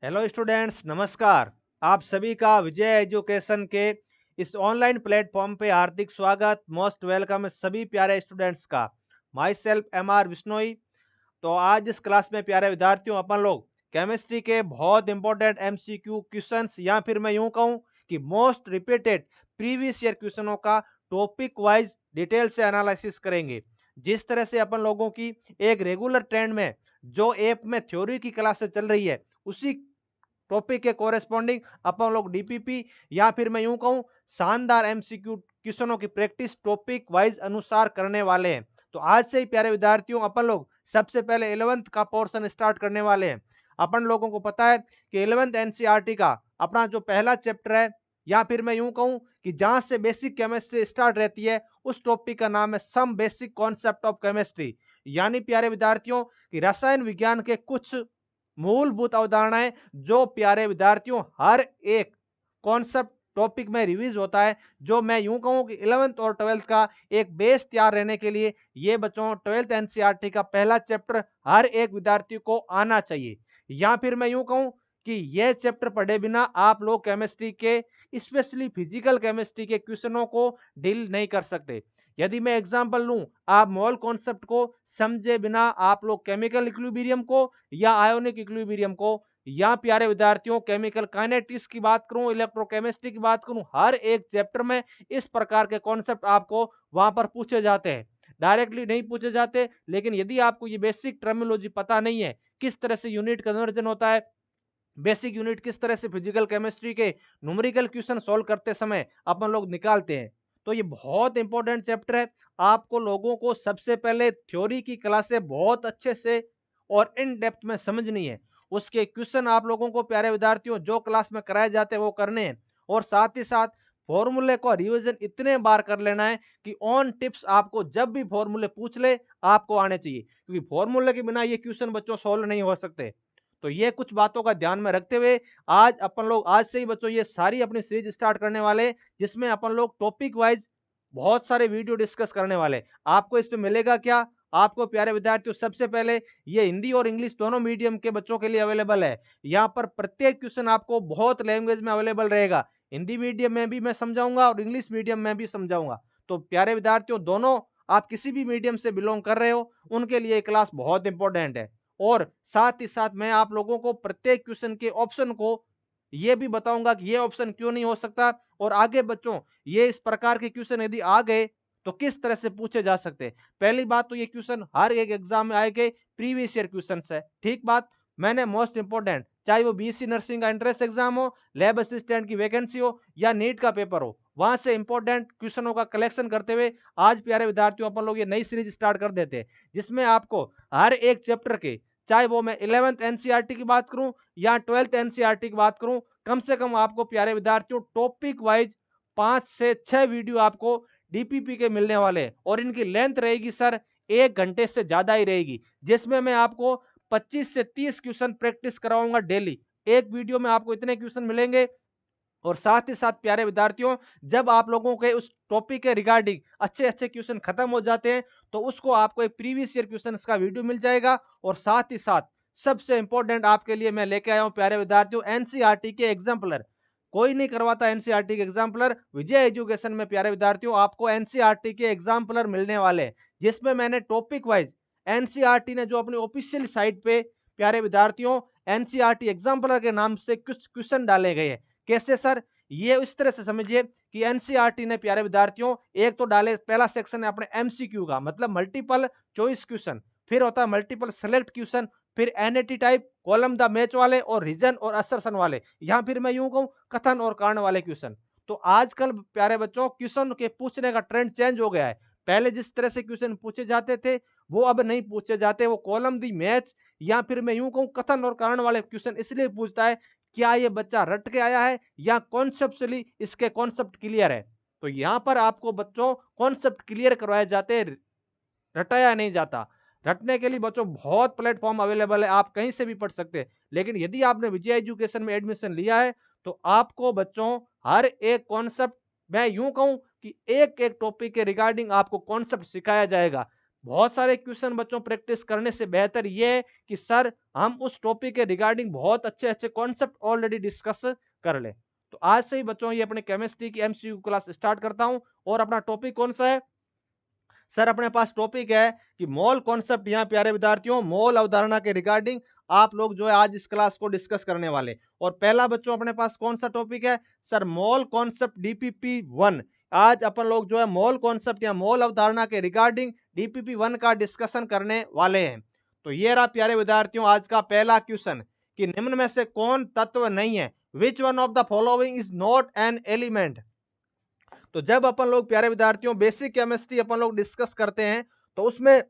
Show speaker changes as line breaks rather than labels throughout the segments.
Hello students, नमस्कार। आप सभी का विजय एजुकेशन के इस ऑनलाइन प्लेटफॉर्म पे हार्दिक स्वागत। मोस्ट वेलकम है सभी प्यारे स्टूडेंट्स का। My self MR Bishnoi. तो आज इस क्लास में प्यारे विद्यार्थियों अपन लोग केमिस्ट्री के बहुत इंपॉर्टेंट MCQ क्वेश्चंस या फिर मैं यूं कहूं कि मोस्ट रिपीटेड प्रीवियस ईयर क्वेश्चनों का टॉपिक वाइज डिटेल से एनालिसिस करेंगे। जिस तरह से अपन लोगों की एक रेगुलर ट्रेंड में जो ऐप में थ्योरी की क्लासेस चल रही है, उसी टॉपिक के कोरेस्पॉन्डिंग अपन लोग डीपीपी या फिर मैं यूं कहूं शानदार MCQ क्वेश्चनों की प्रैक्टिस टॉपिक वाइज अनुसार करने वाले हैं। तो आज से ही प्यारे विद्यार्थियों अपन लोग सबसे पहले 11th का पोर्शन स्टार्ट करने वाले हैं। अपन लोगों को पता है कि 11th NCERT का अपना जो पहला चैप्टर है या फिर मैं यूं कहूं कि जहां से बेसिक केमिस्ट्री स्टार्ट रहती है, उस टॉपिक का नाम है some basic concept of chemistry. यानी प्यारे विद्यार्थियों कि रसायन विज्ञान के कुछ मूलभूत अवधारणाएं जो प्यारे विद्यार्थियों हर एक कॉन्सेप्ट टॉपिक में रिवीज होता है, जो मैं यूं कहूं कि 11th और 12th का एक बेस तैयार रहने के लिए ये बच्चों 12th NCERT का पहला चैप्टर हर एक विद्यार्थी को आना चाहिए। या फिर मैं यूं कहूं कि यह चैप्टर पढ़े बिना आप लोग केमिस्ट्री के स्पेशली फिजिकल केमिस्ट्री के क्वेश्चनों को डील नहीं कर सकते। यदि मैं एग्जांपल लूं, आप मोल कॉन्सेप्ट को समझे बिना आप लोग केमिकल इक्विलिब्रियम को या आयोनिक इक्विलिब्रियम को या प्यारे विद्यार्थियों केमिकल काइनेटिक्स की बात करूं, इलेक्ट्रोकेमिस्ट्री की बात करूं, हर एक चैप्टर में इस प्रकार के कॉन्सेप्ट आपको वहां पर पूछे जाते हैं। डायरेक्टली नहीं पूछे जाते, लेकिन यदि आपको ये बेसिक टर्मिनोलॉजी पता नहीं है, किस तरह से यूनिट कन्वर्जन होता है, बेसिक यूनिट किस तरह से फिजिकल केमिस्ट्री के न्यूमेरिकल क्वेश्चन सॉल्व करते समय अपन लोग निकालते हैं, तो ये बहुत इंपॉर्टेंट चैप्टर है। आपको लोगों को सबसे पहले थ्योरी की क्लासें बहुत अच्छे से और इन डेप्थ में समझनी है। उसके क्वेश्चन आप लोगों को प्यारे विद्यार्थियों जो क्लास में कराए जाते हैं वो करने हैं, और साथ ही साथ फॉर्मूले को रिवीजन इतने बार कर लेना है कि ऑन टिप्स आपको जब भी फॉर्मूले पूछ ले आपको आने चाहिए, क्योंकि फॉर्मूले के बिना ये क्वेश्चन बच्चों सॉल्व नहीं हो सकते। तो ये कुछ बातों का ध्यान में रखते हुए आज अपन लोग आज से ही बच्चों ये सारी अपनी सीरीज स्टार्ट करने वाले, जिसमें अपन लोग टॉपिक वाइज बहुत सारे वीडियो डिस्कस करने वाले। आपको इसमें मिलेगा क्या? आपको प्यारे विद्यार्थियों सबसे पहले ये हिंदी और इंग्लिश दोनों मीडियम के बच्चों के लिए अवेलेबल है। यहाँ पर प्रत्येक क्वेश्चन आपको बहुत लैंग्वेज में अवेलेबल रहेगा। हिंदी मीडियम में भी मैं समझाऊंगा और इंग्लिश मीडियम में भी समझाऊंगा। तो प्यारे विद्यार्थियों दोनों, आप किसी भी मीडियम से बिलोंग कर रहे हो, उनके लिए क्लास बहुत इंपॉर्टेंट है। और साथ ही साथ मैं आप लोगों को प्रत्येक क्वेश्चन के ऑप्शन को ये भी बताऊंगा कि ये ऑप्शन क्यों नहीं हो सकता, और आगे बच्चों ये इस प्रकार के क्वेश्चन यदि आ गए तो किस तरह से पूछे जा सकते हैं। पहली बात तो ये क्वेश्चन हर एक एग्जाम में आएंगे, प्रीवियस ईयर क्वेश्चन है। ठीक बात। मैंने मोस्ट इंपोर्टेंट, चाहे वो BSc नर्सिंग का एंट्रेंस एग्जाम हो, लैब असिस्टेंट की वैकेंसी हो या नीट का पेपर हो, वहां से इंपॉर्टेंट क्वेश्चनों का कलेक्शन करते हुए आज प्यारे विद्यार्थियों अपन लोग ये नई सीरीज स्टार्ट कर देते हैं, जिसमें आपको हर एक चैप्टर के, चाहे वो मैं 11th NCERT की बात करूं या 12th NCERT की बात करूं, कम से कम आपको प्यारे विद्यार्थियों टॉपिक वाइज 5 से 6 वीडियो आपको डीपीपी के मिलने वाले हैं, और इनकी लेंथ रहेगी सर 1 घंटे से ज्यादा ही रहेगी, जिसमें मैं आपको 25 से 30 क्वेश्चन प्रैक्टिस कराऊंगा डेली। एक वीडियो में आपको इतने क्वेश्चन मिलेंगे। और साथ ही साथ प्यारे विद्यार्थियों, जब आप लोगों के उस टॉपिक के रिगार्डिंग अच्छे अच्छे क्वेश्चन खत्म हो जाते हैं, तो उसको आपको एक प्रीवियस ईयर क्वेश्चन का वीडियो मिल जाएगा। और साथ ही साथ सबसे इंपॉर्टेंट आपके लिए मैं लेके आया हूं प्यारे विद्यार्थियों, एनसीईआरटी के एग्जाम्पलर। कोई नहीं करवाता एनसीईआरटी के एग्जाम्पलर, विजय एजुकेशन में प्यारे विद्यार्थियों आपको एनसीईआरटी के एग्जाम्पलर मिलने वाले हैं, जिसमें मैंने टॉपिक वाइज एनसीईआरटी ने जो अपनी ऑफिशियल साइट पे प्यारे विद्यार्थियों एनसीईआरटी एग्जाम्पलर के नाम से कुछ क्वेश्चन डाले गए हैं। कैसे सर? ये इस तरह से समझिए कि एनसीईआरटी ने प्यारे विद्यार्थियों एक तो डाले, पहला सेक्शन है अपने एमसीक्यू का, मतलब मल्टीपल चॉइस क्वेश्चन, फिर होता है मल्टीपल सेलेक्ट क्वेश्चन, फिर NAT type, column the match वाले, और रीजन और असर्शन वाले, यहां फिर मैं यूं कहूं कथन और कारण वाले क्वेश्चन। तो आजकल प्यारे बच्चों क्वेश्चन के पूछने का ट्रेंड चेंज हो गया है। पहले जिस तरह से क्वेश्चन पूछे जाते थे वो अब नहीं पूछे जाते, वो कॉलम दी मैच या फिर मैं यूं कहूं कथन और कारण वाले क्वेश्चन इसलिए पूछता है, क्या ये बच्चा रट के आया है या कॉन्सेप्चुअली इसके कॉन्सेप्ट क्लियर है। तो यहां पर आपको बच्चों कॉन्सेप्ट क्लियर करवाए जाते हैं, रटाया नहीं जाता। रटने के लिए बच्चों बहुत प्लेटफॉर्म अवेलेबल है, आप कहीं से भी पढ़ सकते हैं। लेकिन यदि आपने विजय एजुकेशन में एडमिशन लिया है, तो आपको बच्चों हर एक कॉन्सेप्ट, मैं यूं कहूं कि एक एक टॉपिक के रिगार्डिंग आपको कॉन्सेप्ट सिखाया जाएगा, बहुत सारे क्वेश्चन बच्चों प्रैक्टिस करने से बेहतर ये है कि सर हम उस टॉपिक के रिगार्डिंग बहुत अच्छे-अच्छे कॉन्सेप्ट ऑलरेडी डिस्कस कर लें। तो आज से ही बच्चों ये अपने केमिस्ट्री की एमसीक्यू क्लास स्टार्ट करता हूं और अपना टॉपिक कौन सा है सर? अपने पास टॉपिक है कि मोल कॉन्सेप्ट। यहाँ प्यारे विद्यार्थियों मोल अवधारणा के रिगार्डिंग आप लोग जो है आज इस क्लास को डिस्कस करने वाले। और पहला बच्चों अपने पास कौन सा टॉपिक है सर? Mole concept DPP 1। आज अपन लोग जो है मोल कॉन्सेप्ट या मोल अवधारणा के रिगार्डिंग डीपीपी 1 का डिस्कशन करने वाले हैं। तो ये रहा प्यारे विद्यार्थियों आज का पहला क्वेश्चन कि निम्न में से कौन तत्व नहीं है? Which one of the following is not an element? तो जब अपन लोग प्यारे विद्यार्थियों बेसिक केमिस्ट्री अपन लोग डिस्कस करते हैं तो उसमें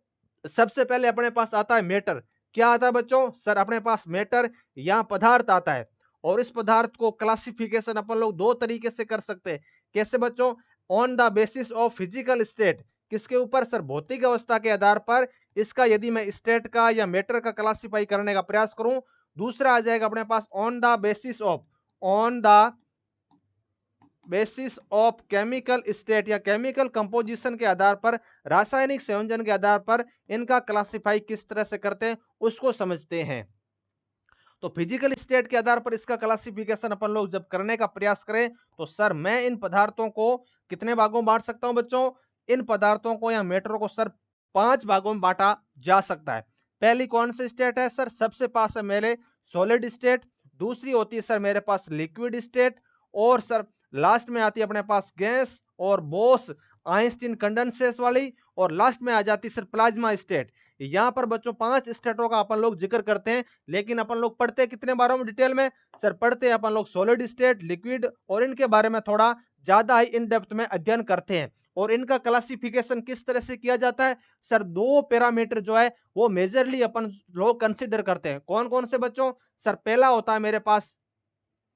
सबसे पहले अपने पास आता है मैटर। क्या आता है बच्चों? सर अपने पास मैटर या पदार्थ आता है। और इस पदार्थ को क्लासिफिकेशन अपन लोग दो तरीके से कर सकते हैं। कैसे बच्चों? On the basis of physical state. किसके ऊपर सर? भौतिक अवस्था के आधार पर इसका यदि मैं स्टेट का या मैटर का क्लासिफाई करने का प्रयास करूं। दूसरा आ जाएगा अपने pass on the basis of chemical state या केमिकल कंपोजिशन के आधार पर, रासायनिक संयोजन के आधार पर इनका क्लासिफाई किस तरह से करते हैं उसको समझते हैं। तो फिजिकल स्टेट के आधार पर इसका क्लासिफिकेशन अपन लोग जब करने का प्रयास करें तो सर मैं इन पदार्थों को कितने भागों में बांट सकता हूं बच्चों? इन पदार्थों को या मैटर को सर 5 भागों में बांटा जा सकता है। पहली कौन सी स्टेट है सर? सबसे पास है मेरे सॉलिड स्टेट। दूसरी होती है सर मेरे पास लिक्विड स्टेट। और सर लास्ट में आती है अपने पास गैस और बोस आइंस्टीन कंडेंसेस वाली। और लास्ट में आ जाती है सर प्लाज्मा स्टेट। यहां पर बच्चों 5 स्टेटों का अपन लोग जिक्र करते हैं। लेकिन अपन लोग पढ़ते कितने बारों में डिटेल में सर? पढ़ते हैं अपन लोग सॉलिड स्टेट, लिक्विड और इनके बारे में थोड़ा ज्यादा ही इन डेप्थ में अध्ययन करते हैं। और इनका क्लासिफिकेशन किस तरह से किया जाता है सर? दो पैरामीटर जो है वो मेजरली अपन लोग कंसिडर करते हैं। कौन कौन से बच्चों? सर पहला होता है मेरे पास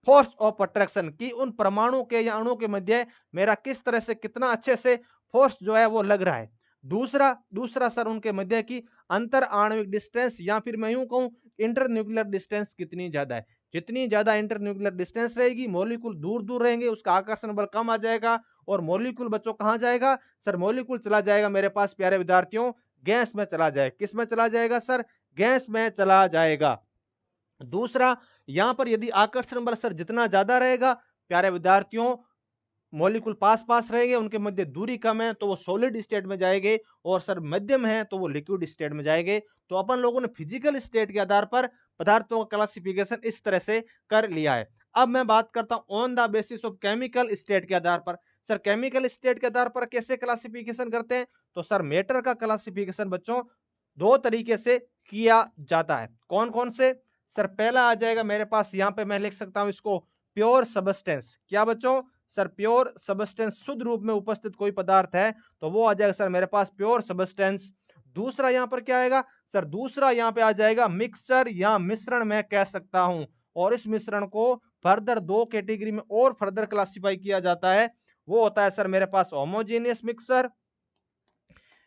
फोर्स ऑफ अट्रैक्शन की उन परमाणु के या अणु के मध्य मेरा किस तरह से कितना अच्छे से फोर्स जो है वो लग रहा है। दूसरा दूसरा सर उनके मध्य की अंतर आणविक डिस्टेंस या फिर मैं यूं कहूं इंटर न्यूक्लियर डिस्टेंस कितनी ज्यादा है। जितनी ज्यादा इंटर न्यूक्लियर डिस्टेंस रहेगी मॉलिक्यूल दूर दूर रहेंगे उसका आकर्षण बल कम आ जाएगा। और मॉलिक्यूल बच्चों कहां जाएगा सर? मॉलिक्यूल चला जाएगा मेरे पास प्यारे विद्यार्थियों गैस में चला जाएगा। किस में चला जाएगा सर? गैस में चला जाएगा। दूसरा यहां पर यदि आकर्षण बल सर जितना ज्यादा रहेगा प्यारे विद्यार्थियों मॉलिक्यूल पास पास रहेंगे उनके मध्य दूरी कम है तो वो सॉलिड स्टेट में जाएंगे। और सर मध्यम है तो वो लिक्विड स्टेट में जाएंगे। तो अपन लोगों ने फिजिकल स्टेट के आधार पर पदार्थों का क्लासिफिकेशन इस तरह से कर लिया है। अब मैं बात करता हूं on the basis of chemical state के आधार पर। सर केमिकल स्टेट के आधार पर कैसे क्लासिफिकेशन करते हैं? तो सर मैटर का क्लासिफिकेशन बच्चों दो तरीके से किया जाता है। कौन कौन से? सर पहला आ जाएगा मेरे पास यहां पे मैं लिख सकता हूं इसको प्योर सबस्टेंस। क्या बच्चों? सर प्योर सबस्टेंस शुद्ध रूप में उपस्थित कोई पदार्थ है तो वो आ जाएगा सर मेरे पास प्योर सबस्टेंस। दूसरा यहां पर क्या आएगा सर? दूसरा यहां पे आ जाएगा मिक्सचर या मिश्रण मैं कह सकता हूं। और इस मिश्रण को फर्दर दो कैटेगरी में और फर्दर क्लासिफाई किया जाता है। वो होता है सर मेरे पास होमोजेनियस मिक्सचर।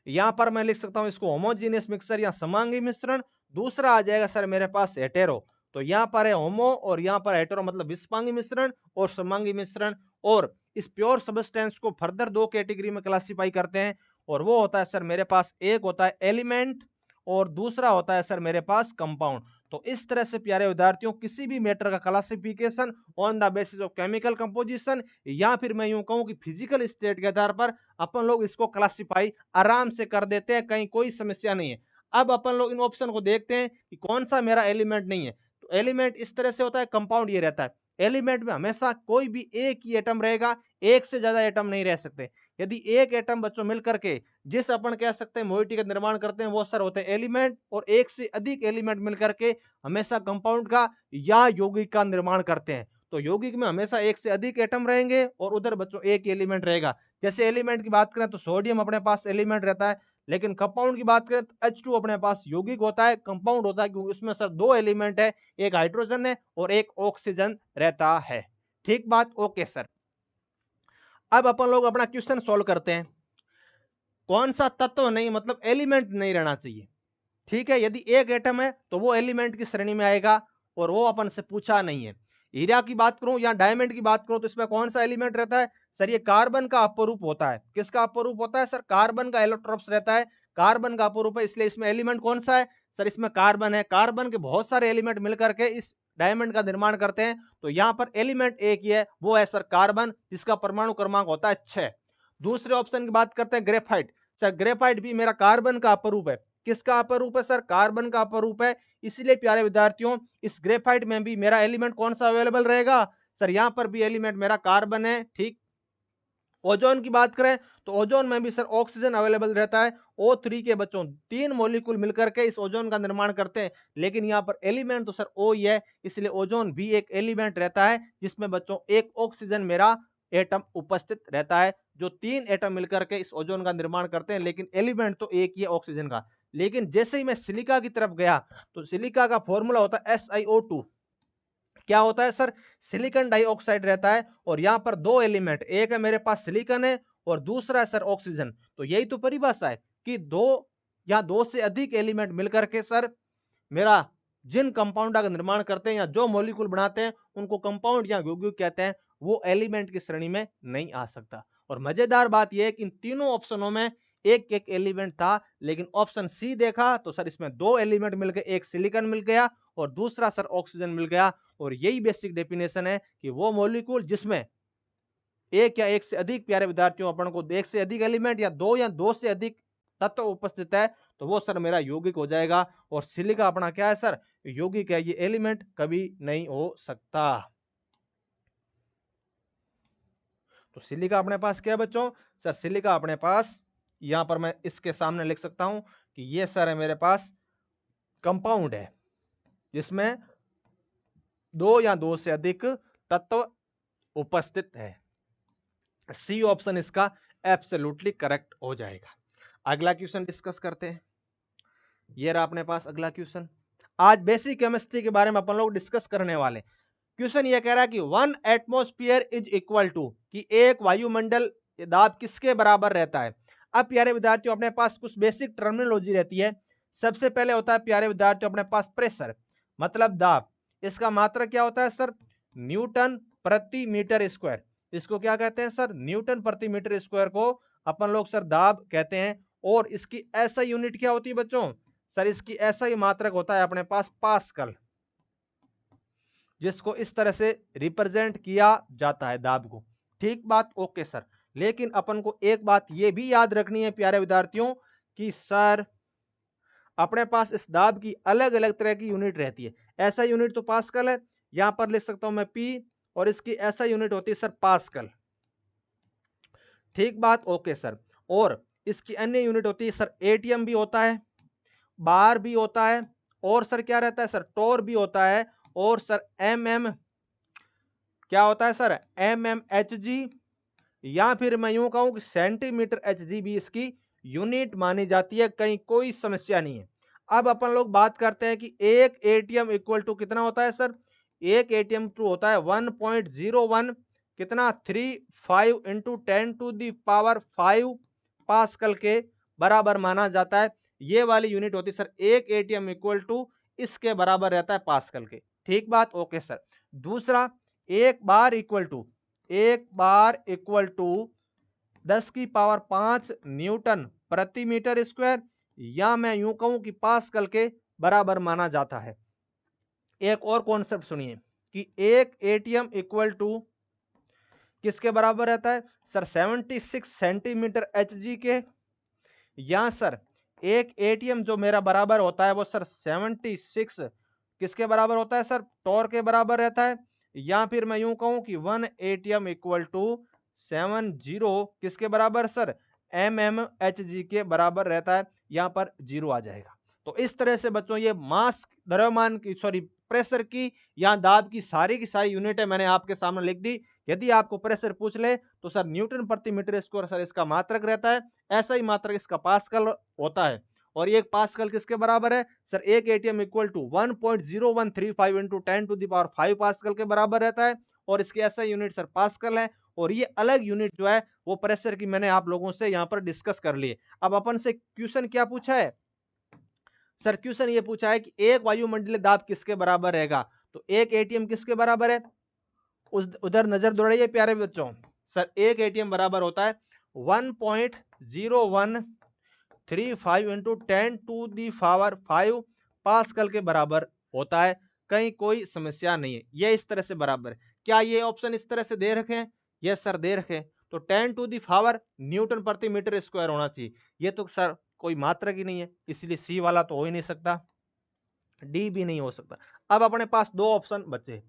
यहां पर मैं लिख सकता हूं इसको होमोजेनियस मिक्सचर या समांगी मिश्रण। दूसरा आ जाएगा सर मेरे पास हेटेरो। तो यहां पर है होमो और यहां पर हेटेरो मतलब विस्पांगी मिश्रण और समांगी मिश्रण। और इस प्योर सबस्टेंस को फर्दर दो कैटेगरी में क्लासिफाई करते हैं। और वो होता है सर मेरे पास एक होता है एलिमेंट और दूसरा होता है सर मेरे पास कंपाउंड। तो इस तरह से प्यारे विद्यार्थियों किसी भी मैटर का classification on the basis of chemical composition या फिर मैं यूं कहूं कि फिजिकल स्टेट के आधार पर अपन लोग इसको क्लासिफाई आराम से कर देते हैं। कहीं कोई समस्या नहीं है। अब अपन लोग इन ऑप्शन को देखते हैं कि कौन सा मेरा एलिमेंट नहीं है। तो एलिमेंट इस तरह से होता है, कंपाउंड ये रहता है। एलिमेंट में हमेशा कोई भी एक ही एटम रहेगा, एक से ज्यादा एटम नहीं रह सकते। यदि एक एटम बच्चों मिलकर के जिस अपन कह सकते हैं मोइटी का निर्माण करते हैं वो सर होते हैं एलिमेंट। और एक से अधिक एलिमेंट मिलकर के हमेशा कंपाउंड का या यौगिक का निर्माण करते हैं। तो यौगिक में हमेशा एक से अधिक एटम रहेंगे और उधर बच्चों एक एलिमेंट रहेगा। जैसे एलिमेंट की बात करें तो सोडियम अपने पास एलिमेंट रहता है। लेकिन कंपाउंड की बात करें तो H2 अपने पास यौगिक होता है, कंपाउंड होता है क्योंकि उसमें सर दो एलिमेंट है, एक हाइड्रोजन है और एक ऑक्सीजन रहता है। ठीक बात? Okay sir. अब अपन लोग अपना क्वेश्चन सॉल्व करते हैं। कौन सा तत्व नहीं मतलब एलिमेंट नहीं रहना चाहिए? ठीक है, यदि एक एटम है तो वो एलिमेंट की श्रेणी में आएगा और वो अपन से पूछा नहीं है। हीरा की बात करूं या डायमंड की बात करूं तो इसमें कौन सा एलिमेंट रहता है? सर ये कार्बन का अपरूप होता है। किसका अपरूप होता है सर? कार्बन का एलोट्रॉप्स रहता है। कार्बन का अपरूप है, इसलिए इसमें एलिमेंट कौन सा है सर, इसमें कार्बन है। कार्बन के बहुत सारे एलिमेंट मिलकर के इस डायमंड का निर्माण करते हैं, तो यहां पर एलिमेंट एक ही है, वो है सर कार्बन, जिसका परमाणु क्रमांक होता है 6। दूसरे ऑप्शन की बात करते हैं ग्रेफाइट। सर ग्रेफाइट भी मेरा कार्बन का अपरूप है। किसका अपरूप है सर, कार्बन का अपरूप है। इसलिए प्यारे विद्यार्थियों इस ग्रेफाइट में भी मेरा एलिमेंट कौन सा अवेलेबल रहेगा सर, यहां पर भी एलिमेंट मेरा कार्बन है। ठीक, ओजोन की बात करें तो ओजोन में भी सर ऑक्सीजन अवेलेबल रहता है। O3 के बच्चों 3 मॉलिक्यूल मिलकर के इस ओजोन का निर्माण करते हैं, लेकिन यहाँ पर एलिमेंट तो सर O ही है, इसलिए ओजोन भी एक एलिमेंट रहता है जिसमें बच्चों एक ऑक्सीजन मेरा एटम उपस्थित रहता है, जो 3 एटम मिलकर के इस ओजोन का निर्माण करते हैं, लेकिन एलिमेंट तो एक ही है ऑक्सीजन का। लेकिन जैसे ही मैं सिलिका की तरफ गया तो सिलिका का फॉर्मूला होता है SiO2। क्या होता है सर, सिलिकॉन डाइऑक्साइड रहता है, और यहां पर दो एलिमेंट, एक है मेरे पास सिलिकॉन है और दूसरा है सर ऑक्सीजन। तो यही तो परिभाषा है कि दो या दो से अधिक एलिमेंट मिलकर के सर मेरा जिन कंपाउंड का निर्माण करते हैं या जो मॉलिक्यूल बनाते हैं उनको कंपाउंड या यौगिक कहते हैं, वो एलिमेंट की श्रेणी में नहीं आ सकता। और मजेदार बात यह है कि इन तीनों ऑप्शनों में एक एक एलिमेंट था, लेकिन ऑप्शन सी देखा तो सर इसमें दो एलिमेंट मिल गए, एक सिलिकॉन मिल गया और दूसरा सर ऑक्सीजन मिल गया। और यही बेसिक डेफिनेशन है कि वो मॉलिक्यूल जिसमें एक या एक से अधिक, प्यारे विद्यार्थियों अपन को एक से अधिक एलिमेंट या दो से अधिक तत्व उपस्थित है, तो वो सर मेरा यौगिक हो जाएगा। और सिलिका अपना क्या है सर, यौगिक है, ये एलिमेंट कभी नहीं हो सकता। तो सिलिका अपने पास क्या है बच्चों, सर सिलिका अपने पास यहां पर मैं इसके सामने लिख सकता हूं कि ये सर है मेरे पास कंपाउंड है जिसमें दो या दो से अधिक तत्व उपस्थित है। सी ऑप्शन इसका एब्सोल्युटली करेक्ट हो जाएगा। अगला क्वेश्चन डिस्कस करते हैं। ये रहा अपने पास अगला क्वेश्चन। आज बेसिक केमिस्ट्री के बारे में अपन लोग डिस्कस करने वाले। क्वेश्चन ये कह रहा है कि 1 एटमॉस्फेयर इज इक्वल टू, कि एक वायुमंडल दाब किसके बराबर रहता है। अब प्यारे विद्यार्थियों अपने पास कुछ बेसिक टर्मिनोलॉजी रहती है। सबसे पहले होता है प्यारे विद्यार्थियों अपने पास प्रेशर, मतलब दाब। इसका मात्रक क्या होता है सर, न्यूटन प्रति मीटर स्क्वायर। इसको क्या कहते हैं सर, न्यूटन प्रति मीटर स्क्वायर को अपन लोग सर दाब कहते हैं। और इसकी ऐसा यूनिट क्या होती है बच्चों, सर इसकी ऐसा ही मात्रक होता है अपने पास पास्कल, जिसको इस तरह से रिप्रेजेंट किया जाता है दाब को। ठीक बात, ओके सर। लेकिन अपन को एक बात ये भी याद रखनी है प्यारे विद्यार्थियों कि सर अपने पास इस दाब की अलग अलग तरह की यूनिट रहती है। ऐसा यूनिट तो पास्कल है, यहां पर लिख सकता हूं मैं पी, और इसकी ऐसा यूनिट होती है सर पास्कल। ठीक बात, ओके सर। और इसकी अन्य यूनिट होती है सर एटीएम भी होता है, बार भी होता है, और सर क्या रहता है सर टोर भी होता है, और सर एम क्या होता है सर MMHg, या फिर मैं यूं कहूं कि सेंटीमीटर HG भी इसकी यूनिट मानी जाती है। कहीं कोई समस्या नहीं है। अब अपन लोग बात करते हैं कि एक एटीएम इक्वल टू कितना होता है सर, एक एटीएम टू होता है 1.01 कितना 35 इंटू 10⁵ पास्कल के बराबर माना जाता है। ये वाली यूनिट होती है सर एक एटीएम इक्वल टू इसके बराबर रहता है पास्कल के। ठीक बात, ओके सर। दूसरा, एक बार इक्वल टू 10⁵ न्यूटन प्रति मीटर स्क्वायर, या मैं यूं कहूं कि पास्कल के बराबर माना जाता है। एक और कॉन्सेप्ट सुनिए कि एक एटीएम इक्वल टू किसके बराबर रहता है सर 76 सेंटीमीटर HG के, या सर एक एटीएम जो मेरा बराबर होता है वो सर 76 किसके बराबर होता है सर, टॉर के बराबर रहता है। या फिर मैं यूं कहूं कि 1 एटीएम इक्वल टू 70 किसके बराबर सर, MMHg के बराबर रहता है। यहां पर जीरो आ जाएगा। तो इस तरह से बच्चों ये मास द्रव्यमान की प्रेशर की या दाब की सारी यूनिटें मैंने आपके सामने लिख दी। यदि आपको प्रेशर पूछ ले तो सर न्यूटन प्रति मीटर स्क्वायर सर इसका मात्रक रहता है, ऐसा ही मात्रक इसका पास्कल होता है। और एक पास्कल किसके बराबर है सर, एक ATM equal to 1.0135 into 10⁵ pascal के बराबर रहता है। और इसकी ऐसा यूनिट सर पास्कल है। और ये अलग यूनिट जो है वो प्रेशर की मैंने आप लोगों से यहाँ पर डिस्कस कर ली। अब अपन से क्वेश्चन क्या पूछा है सर, क्वेश्चन ये पूछा है कि एक वायुमंडलीय दाब किसके बराबर रहेगा। तो एक एटीएम किसके बराबर है, उधर नजर दौड़ाइए प्यारे बच्चों। सर एक एटीएम बराबर होता है 1.01 35 इंटू 10⁵ पास्कल के बराबर होता है। कहीं कोई समस्या नहीं है, ये इस तरह से बराबर है। क्या ये ऑप्शन इस तरह से दे रखे हैं? यस सर दे रखे हैं। तो 10⁵ न्यूटन प्रति मीटर स्क्वायर होना चाहिए। ये तो सर कोई मात्रक ही नहीं है, इसलिए सी वाला तो हो ही नहीं सकता, डी भी नहीं हो सकता। अब अपने पास दो ऑप्शन बचे।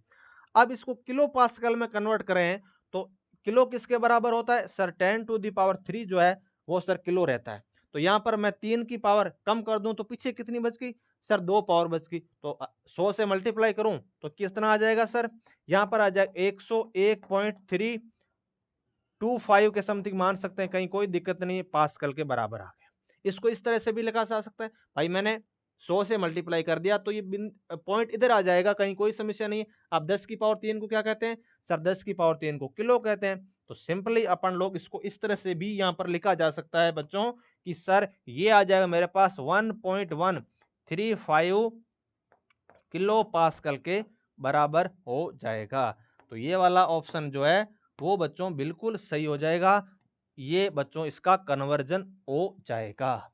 अब इसको किलो पास्कल में कन्वर्ट करें तो किलो किसके बराबर होता है सर? 10⁵ जो है वो सर किलो रहता है। तो यहां पर मैं 3 की पावर कम कर दूं तो पीछे कितनी बच गई सर? 2 पावर बच गई। तो 100 से मल्टीप्लाई करूं तो कितना आ जाएगा सर? यहां पर आ जाएगा 101.325 के समथिंग मान सकते हैं, कहीं कोई दिक्कत नहीं है, पास्कल के बराबर आ गया। इसको इस तरह से भी लिखा जा सकता है, भाई मैंने 100 से मल्टीप्लाई कर दिया तो ये पॉइंट इधर आ जाएगा, कहीं कोई समस्या नहीं है। अब 10 की पावर 3 को क्या कहते हैं सर? 10 की पावर 3 को किलो कहते हैं। तो सिंपली अपन लोग इसको इस तरह से भी यहाँ पर लिखा जा सकता है बच्चों कि सर ये आ जाएगा मेरे पास 1.135 किलो पास्कल के बराबर हो जाएगा। तो ये वाला ऑप्शन जो है वो बच्चों बिल्कुल सही हो जाएगा। ये बच्चों इसका कन्वर्जन हो जाएगा।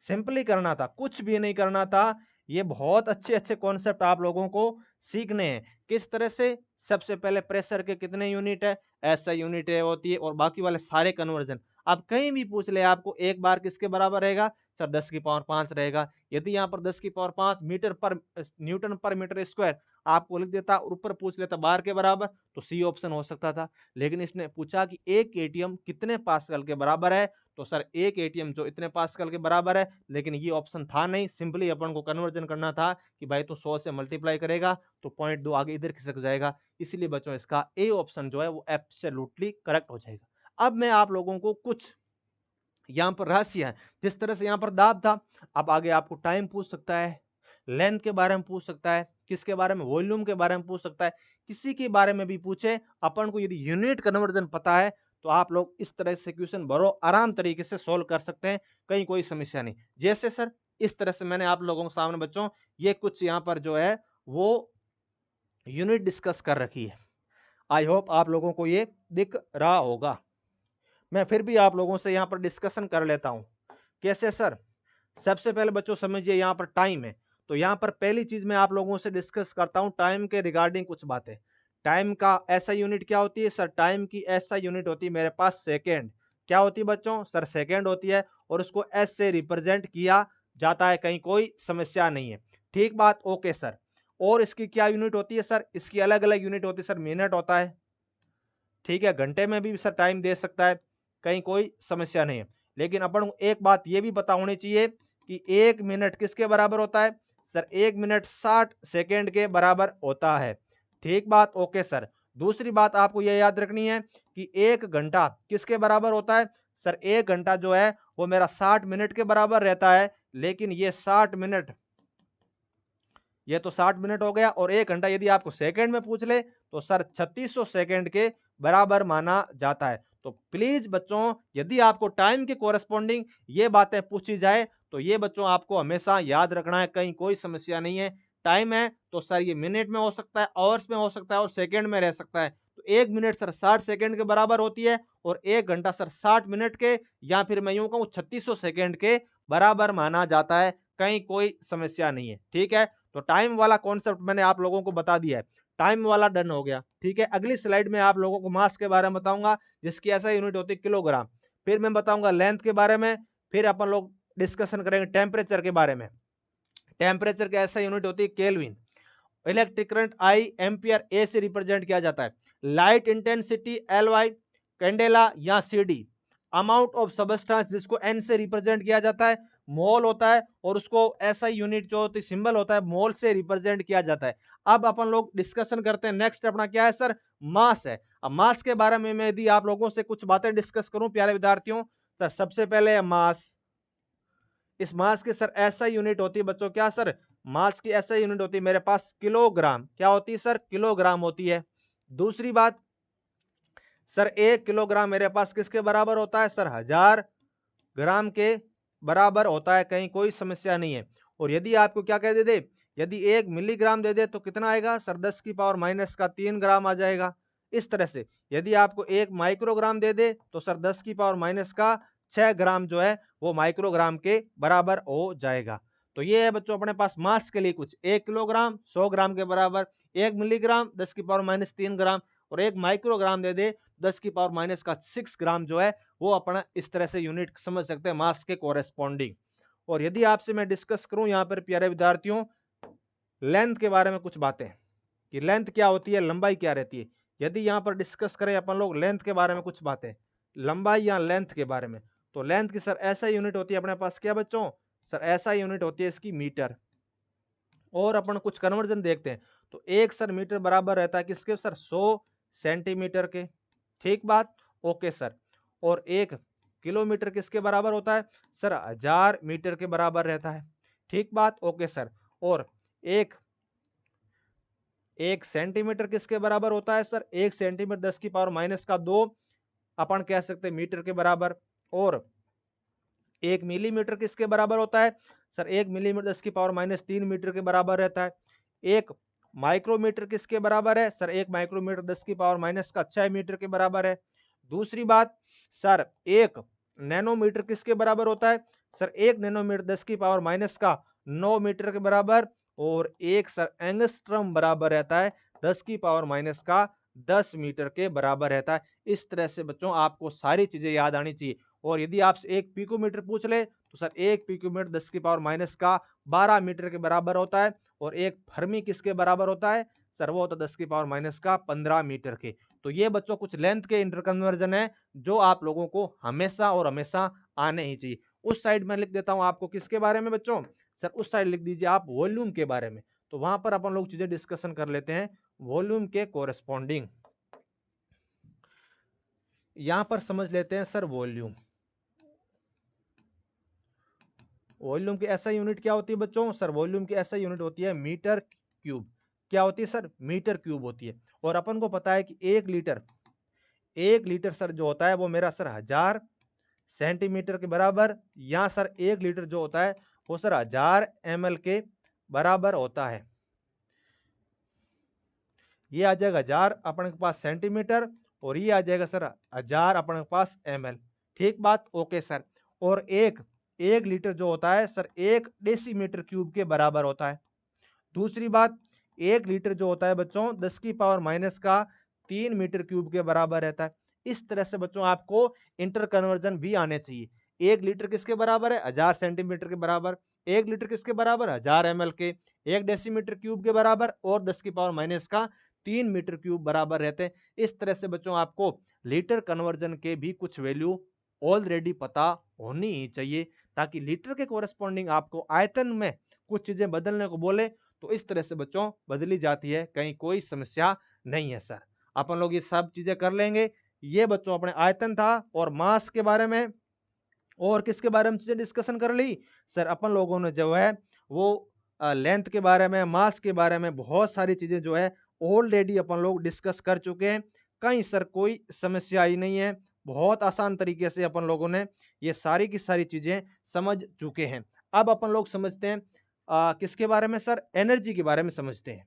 सिंपली करना था, कुछ भी नहीं करना था। ये बहुत अच्छे अच्छे कॉन्सेप्ट आप लोगों को सीखने हैं। किस तरह से? सबसे पहले प्रेशर के कितने यूनिट है, एसआई यूनिट है होती है, और बाकी वाले सारे कन्वर्जन। अब कहीं भी पूछ ले आपको एक बार किसके बराबर रहेगा सर? 10 की पावर 5 रहेगा। यदि यहाँ पर 10 की पावर 5 मीटर पर न्यूटन पर मीटर स्क्वायर आपको लिख देता और ऊपर पूछ लेता बार के बराबर, तो सी ऑप्शन हो सकता था। लेकिन इसने पूछा कि एक एटीएम कितने पास्कल के बराबर है, तो सर एक एटीएम जो इतने पास्कल के बराबर है, लेकिन ये ऑप्शन था नहीं। सिंपली अपन को कन्वर्जन करना था कि भाई तू 100 से मल्टीप्लाई करेगा तो पॉइंट 2 आगे इधर खिसक जाएगा। इसलिए बच्चों इसका ए ऑप्शन जो है वो एब्सोल्युटली करेक्ट हो जाएगा। अब मैं आप लोगों को कुछ यहाँ पर राशि है, जिस तरह से यहाँ पर दाब था, अब आगे आपको टाइम पूछ सकता है, लेंथ के बारे में पूछ सकता है, किसके बारे में? वॉल्यूम के बारे में पूछ सकता है, किसी के बारे में भी पूछे। अपन को यदि यूनिट कन्वर्जन पता है तो आप लोग इस तरह से क्वेश्चन भरो आराम तरीके से सोल्व कर सकते हैं, कहीं कोई समस्या नहीं। जैसे सर इस तरह से मैंने आप लोगों के सामने बच्चों ये कुछ यहाँ पर जो है वो यूनिट डिस्कस कर रखी है। आई होप आप लोगों को ये दिख रहा होगा। मैं फिर भी आप लोगों से यहाँ पर डिस्कशन कर लेता हूँ। कैसे सर? सबसे पहले बच्चों समझिए यहाँ पर टाइम है, तो यहाँ पर पहली चीज मैं आप लोगों से डिस्कस करता हूँ टाइम के रिगार्डिंग कुछ बातें। टाइम का ऐसा यूनिट क्या होती है सर? टाइम की ऐसा यूनिट होती है मेरे पास सेकेंड। क्या होती है बच्चों सर? सेकेंड होती है, और उसको एस से रिप्रेजेंट किया जाता है, कहीं कोई समस्या नहीं है। ठीक बात, ओके सर। और इसकी क्या यूनिट होती है सर? इसकी अलग अलग यूनिट होती है सर। मिनट होता है, ठीक है, घंटे में भी सर टाइम दे सकता है, कहीं कोई समस्या नहीं है। लेकिन अपन को एक बात ये भी पता होनी चाहिए कि 1 मिनट किसके बराबर होता है सर? 1 मिनट 60 सेकेंड के बराबर होता है। ठीक बात, ओके सर। दूसरी बात आपको ये याद रखनी है कि 1 घंटा किसके बराबर होता है सर? 1 घंटा जो है वो मेरा 60 मिनट के बराबर रहता है। लेकिन ये 60 मिनट, ये तो 60 मिनट हो गया, और 1 घंटा यदि आपको सेकंड में पूछ ले तो सर 3600 सेकंड के बराबर माना जाता है। तो प्लीज बच्चों यदि आपको टाइम के कोरस्पॉन्डिंग ये बातें पूछी जाए तो ये बच्चों आपको हमेशा याद रखना है, कहीं कोई समस्या नहीं है। टाइम है तो सर ये मिनट में हो सकता है, आवर्स में हो सकता है, और सेकंड में रह सकता है। तो 1 मिनट सर 60 सेकंड के बराबर होती है, और 1 घंटा सर 60 मिनट के, या फिर मैं यूं कहूं 3600 सेकंड के बराबर माना जाता है, कहीं कोई समस्या नहीं है। ठीक है, तो टाइम वाला कॉन्सेप्ट मैंने आप लोगों को बता दिया है, टाइम वाला डन हो गया। ठीक है, अगली स्लाइड में आप लोगों को मास के बारे में बताऊंगा, जिसकी ऐसा यूनिट होती है किलोग्राम। फिर मैं बताऊंगा लेंथ के बारे में। फिर अपन लोग डिस्कशन करेंगे टेम्परेचर के बारे में। टेम्परेचर की ऐसा यूनिट होती है kelvin. Electric current I ampere A से रिप्रेजेंट किया जाता है। Light intensity L Y candela या C D. Amount of substance जिसको एन से रिप्रेजेंट किया जाता है, मोल होता है, और उसको ऐसा यूनिट जो होती है सिंबल होता है मोल से रिप्रेजेंट किया जाता है। अब अपन लोग डिस्कशन करते हैं, नेक्स्ट अपना क्या है सर? मास है। अब मास के बारे में मैं यदि आप लोगों से कुछ बातें डिस्कस करूं प्यारे विद्यार्थियों, सर सबसे पहले मास। इस मास की सर ऐसा यूनिट होती है बच्चों, क्या सर? मास की ऐसा यूनिट होती है मेरे पास किलोग्राम। क्या होती है सर? किलोग्राम होती है। दूसरी बात सर 1 किलोग्राम मेरे पास किसके बराबर होता है सर? 1000 ग्राम के बराबर होता है, कहीं कोई समस्या नहीं है। और यदि आपको क्या कह दे, यदि 1 मिलीग्राम दे दे तो कितना आएगा सर? 10 की पावर माइनस का 3 ग्राम आ जाएगा। इस तरह से यदि आपको 1 माइक्रोग्राम दे दे तो सर 10 की पावर माइनस का 6 ग्राम जो है वो माइक्रोग्राम के बराबर हो जाएगा। तो ये है बच्चों अपने पास मास के लिए कुछ, 1 किलोग्राम 100 ग्राम के बराबर, 1 मिलीग्राम 10 की पावर माइनस 3 ग्राम और 1 माइक्रोग्राम दे दे 10 की पावर माइनस का 6 ग्राम जो है वो अपना इस तरह से यूनिट समझ सकते हैं मास के कोरेस्पॉन्डिंग। और यदि आपसे मैं डिस्कस करूं यहाँ पर प्यारे विद्यार्थियों लेंथ के बारे में कुछ बातें कि लेंथ क्या होती है, लंबाई क्या रहती है। यदि यहाँ पर डिस्कस करें अपन लोग लेंथ के बारे में कुछ बातें, लंबाई या लेंथ के बारे में, तो लेंथ की सर ऐसा यूनिट होती है अपने पास क्या बच्चों, सर ऐसा यूनिट होती है इसकी मीटर। और अपन कुछ कन्वर्जन देखते हैं तो एक सर मीटर बराबर रहता है किसके सर 100 सेंटीमीटर के, ठीक बात, ओके सर। और एक किलोमीटर किसके बराबर होता है सर 1000 मीटर के बराबर रहता है, ठीक बात, ओके सर। और एक एक सेंटीमीटर किसके बराबर होता है सर, एक सेंटीमीटर 10 की पावर माइनस का 2 अपन कह सकते हैं मीटर के बराबर। और एक मिलीमीटर किसके बराबर होता है सर, एक मिलीमीटर 10 की पावर माइनस 3 मीटर के बराबर रहता है। एक माइक्रोमीटर किसके बराबर है सर, एक माइक्रोमीटर 10 की पावर माइनस का 6 मीटर के बराबर है। दूसरी बात सर, एक नैनोमीटर किसके बराबर होता है सर, एक नैनोमीटर 10 की पावर माइनस का 9 मीटर के बराबर। और एक सर एंगस्ट्रम बराबर रहता है 10 की पावर माइनस का 10 मीटर के बराबर रहता है। इस तरह से बच्चों आपको सारी चीजें याद आनी चाहिए। और यदि आपसे एक पिकोमीटर पूछ ले तो सर एक पिकोमीटर 10 की पावर माइनस का 12 मीटर के बराबर होता है। और एक फर्मी किसके बराबर होता है सर, वो होता है 10 की पावर माइनस का 15 मीटर के। तो ये बच्चों कुछ लेंथ के इंटरकन्वर्जन है जो आप लोगों को हमेशा और हमेशा आने ही चाहिए। उस साइड में लिख देता हूं आपको किसके बारे में बच्चों सर, उस साइड लिख दीजिए आप वॉल्यूम के बारे में। तो वहां पर अपन लोग चीजें डिस्कशन कर लेते हैं वॉल्यूम के कोरेस्पॉन्डिंग। यहां पर समझ लेते हैं सर वॉल्यूम। वॉल्यूम की ऐसा यूनिट क्या होती है बच्चों सर, वॉल्यूम की ऐसा यूनिट होती है मीटर क्यूब। क्या होती है सर, मीटर क्यूब होती है। और अपन को पता है कि एक लीटर सर जो होता है वो मेरा सर 1000 सेंटीमीटर के बराबर, या सर एक लीटर जो होता है वो सर 1000 ml के बराबर होता है। ये आ जाएगा 1000 अपने के पास सेंटीमीटर और ये आ जाएगा सर 1000 अपने के पास ml, ठीक बात, ओके सर। और एक लीटर जो होता है सर एक डेसीमीटर क्यूब के बराबर होता है। दूसरी बात, एक लीटर जो होता है बच्चों 10 की पावर माइनस का 3 मीटर क्यूब के बराबर रहता है। इस तरह से बच्चों आपको इंटर कन्वर्जन भी आने चाहिए। एक लीटर किसके बराबर है 1000 सेंटीमीटर के बराबर, एक लीटर किसके बराबर 1000 ml के, एक डेसीमीटर क्यूब के बराबर और 10 की पावर माइनस का 3 मीटर क्यूब बराबर रहते हैं। इस तरह से बच्चों आपको लीटर कन्वर्जन के भी कुछ वैल्यू ऑलरेडी पता होनी ही चाहिए, ताकि लीटर के कोरेस्पॉन्डिंग आपको आयतन में कुछ चीजें बदलने को बोले तो इस तरह से बच्चों बदली जाती है, कहीं कोई समस्या नहीं है सर। अपन लोग ये सब चीजें कर लेंगे। ये बच्चों अपने आयतन था और मास के बारे में और किसके बारे में चीजें डिस्कशन कर ली सर, अपन लोगों ने जो है वो लेंथ के बारे में, मास के बारे में बहुत सारी चीजें जो है ऑलरेडी अपन लोग डिस्कस कर चुके हैं। कहीं सर कोई समस्या ही नहीं है, बहुत आसान तरीके से अपन लोगों ने ये सारी की सारी चीजें समझ चुके हैं। अब अपन लोग समझते हैं किसके बारे में सर, एनर्जी के बारे में समझते हैं।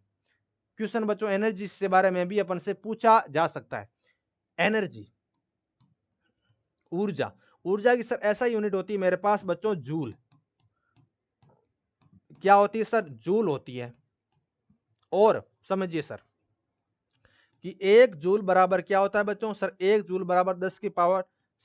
क्वेश्चन बच्चों एनर्जी के बारे में भी अपन से पूछा जा सकता है। एनर्जी, ऊर्जा, ऊर्जा की सर ऐसा यूनिट होती है मेरे पास बच्चों जूल। क्या होती है सर, जूल होती है। और समझिए सर कि एक जूल बराबर क्या होता है बच्चों सर, एक जूल बराबर 10 की पावर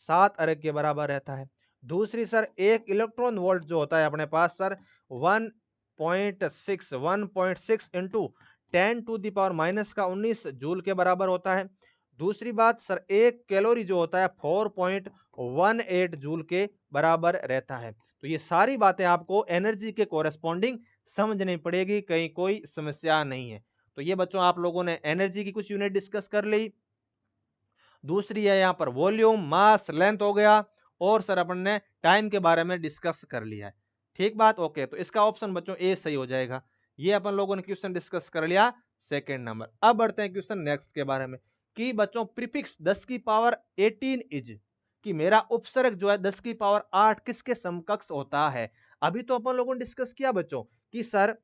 7 अर्ग के बराबर रहता है। दूसरी सर एक इलेक्ट्रॉन वोल्ट जो होता है अपने पास sir 1.6 into 10 to the power minus का 19 जूल के बराबर होता है। दूसरी बात सर एक कैलोरी जो होता है 4.18 जूल के बराबर रहता है। तो ये सारी बातें आपको एनर्जी के कोरेस्पॉन्डिंग समझनी पड़ेगी, कहीं कोई समस्या नहीं है। तो ये बच्चों आप लोगों ने एनर्जी की कुछ यूनिट डिस्कस कर ली। दूसरी है यहाँ पर वॉल्यूम, मास, लेंथ हो गया। और सर अपन ने टाइम के बारे में डिस्कस कर लिया है, ठीक बात, ओके। तो इसका ऑप्शन बच्चों ए सही हो जाएगा। ये अपन लोगों ने क्वेश्चन डिस्कस कर लिया सेकेंड नंबर। अब बढ़ते हैं क्वेश्चन नेक्स्ट के बारे में कि बच्चों प्रीफिक्स 10 की पावर 18 इज कि मेरा उपसर्ग जो है 10 की पावर 8 किसके समकक्ष होता है। अभी तो अपन लोगों ने डिस्कस किया बच्चों कि सर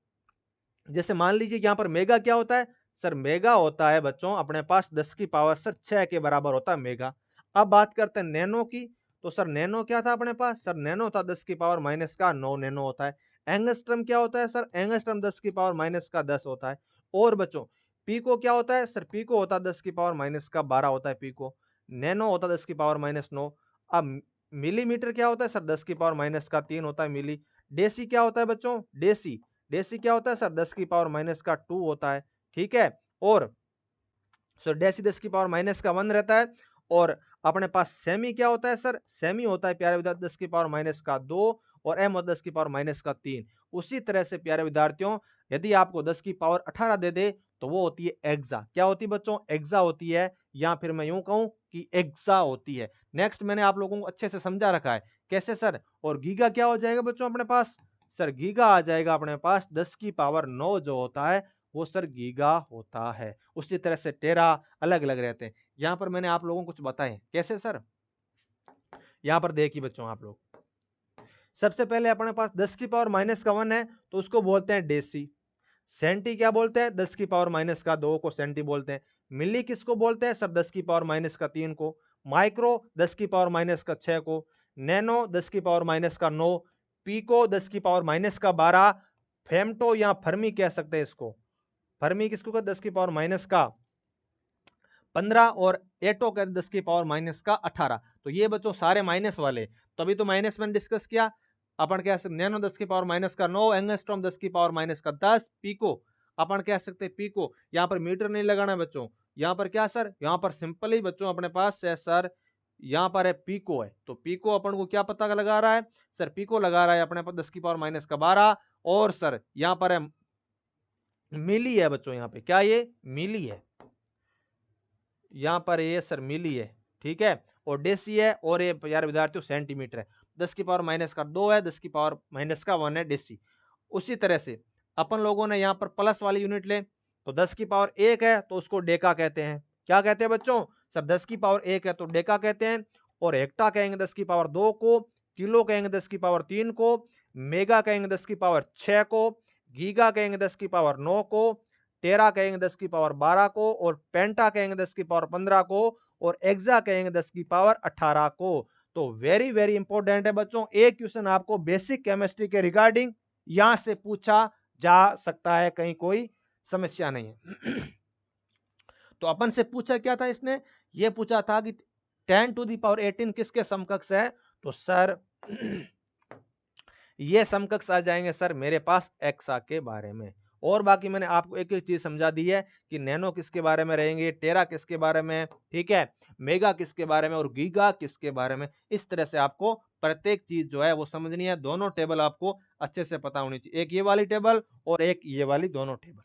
जैसे मान लीजिए यहाँ पर मेगा क्या होता है सर, मेगा होता है बच्चों अपने पास 10 की पावर सर 6 के बराबर होता है मेगा। अब बात करते हैं नैनो की, तो सर नैनो क्या था अपने पास? सर नैनो था 10 की पावर माइनस का 9 नैनो होता है। एंगस्ट्रम क्या होता है? सर एंगस्ट्रम 10 की पावर माइनस का 10 होता है। और बच्चों पीको क्या होता है? सर पीको होता है 10 की पावर माइनस का 12 होता है पीको। नैनो होता है 10 की पावर माइनस 9। अब मिलीमीटर क्या होता है? सर 10 की पावर माइनस का 3 होता है मिली। डेसी क्या होता है बच्चों? डेसी डेसी क्या होता है? सर 10 की पावर माइनस का 2 होता है। ठीक है। और सो डेसी 10 की पावर माइनस का 1 रहता है। और अपने पास सेमी क्या होता है? सर सेमी होता है प्यारे विद्यार्थी 10 की पावर माइनस का 2 और एम होता है 10 की पावर माइनस का 3। उसी तरह से प्यारे विद्यार्थियों यदि आपको 10 की पावर 18 दे दे तो वो होती है एक्सा। क्या होती है बच्चों? एक्सा होती है, या फिर मैं यूं कहूं कि एक्सा होती है। नेक्स्ट मैंने आप लोगों को अच्छे से समझा रखा है कैसे सर। और गीगा क्या हो जाएगा बच्चों अपने पास? सर गीगा आ जाएगा अपने पास 10 की पावर 9 जो होता है वो सर गीगा होता है। उसी तरह से टेरा अलग अलग रहते हैं। यहां पर मैंने आप लोगों को कुछ बताए कैसे सर। यहां पर देखिए बच्चों आप लोग, सबसे पहले अपने पास 10 की पावर माइनस का 1 है तो उसको बोलते हैं डेसी। सेंटी क्या बोलते हैं? 10 की पावर माइनस का 2 को सेंटी बोलते हैं। मिली किसको बोलते हैं? सर 10 की पावर माइनस का 3 को। माइक्रो 10 की पावर माइनस का 6 को। नैनो 10 की पावर माइनस का 9। पीको 10 की पावर माइनस का 12। फेमटो या फर्मी कह सकते हैं इसको। फर्मी किसको कहते? 10 की पावर माइनस का 15। और एटो कहते 10 की पावर माइनस का 18। तो ये बच्चों सारे माइनस वाले, तो अभी तो माइनस में डिस्कस किया अपन। कह सकते नैनो 10 की पावर माइनस का 9, एंगस्ट्रॉम 10 की पावर माइनस का 10, पीको अपन कह सकते हैं पीको। यहाँ पर मीटर नहीं लगाना है बच्चों, यहाँ पर क्या सर, यहाँ पर सिंपल ही बच्चों अपने पास है सर, यहाँ पर है पीको है। तो पीको अपन को क्या पता लगा रहा है? सर पीको लगा रहा है अपने पास 10 की पावर माइनस का 12। और सर यहाँ पर है मिली है बच्चों, यहाँ पे क्या ये मिली है, यहाँ पर ये सर मिली है। ठीक है। और डेसी है, और ये यार विद्यार्थियों सेंटीमीटर है। 10 की पावर माइनस का 2 है, 10 की पावर माइनस का 1 है डेसी। उसी तरह से अपन लोगों ने यहाँ पर प्लस वाली यूनिट ले तो 10 की पावर 1 है तो उसको डेका कहते हैं। क्या कहते हैं बच्चों? सर 10 की पावर 1 है तो डेका कहते हैं। और हेक्टा कहेंगे 10 की पावर 2 को। किलो कहेंगे 10 की पावर 3 को। मेगा कहेंगे 10 की पावर 6 को। गीगा कहेंगे 10 की पावर 9 को। टेरा कहेंगे 10 की पावर 12 को। और पेंटा कहेंगे 10 की पावर 15 को। और एक्सा कहेंगे 10 की पावर 18 को। तो वेरी वेरी इंपॉर्टेंट है बच्चों, एक क्वेश्चन आपको बेसिक केमिस्ट्री के रिगार्डिंग यहां से पूछा जा सकता है, कहीं कोई समस्या नहीं है। तो अपन से पूछा क्या था इसने? ये पूछा था कि 10 टू द पावर 18 किसके समकक्ष है? तो सर ये समकक्ष आ जाएंगे सर मेरे पास एक्सा के बारे में। और बाकी मैंने आपको एक एक चीज समझा दी है कि नैनो किसके बारे में रहेंगे, टेरा किसके बारे में, ठीक है, मेगा किसके बारे में और गीगा किसके बारे में। इस तरह से आपको प्रत्येक चीज जो है वो समझनी है। दोनों टेबल आपको अच्छे से पता होनी चाहिए, एक ये वाली टेबल और एक ये वाली, दोनों टेबल।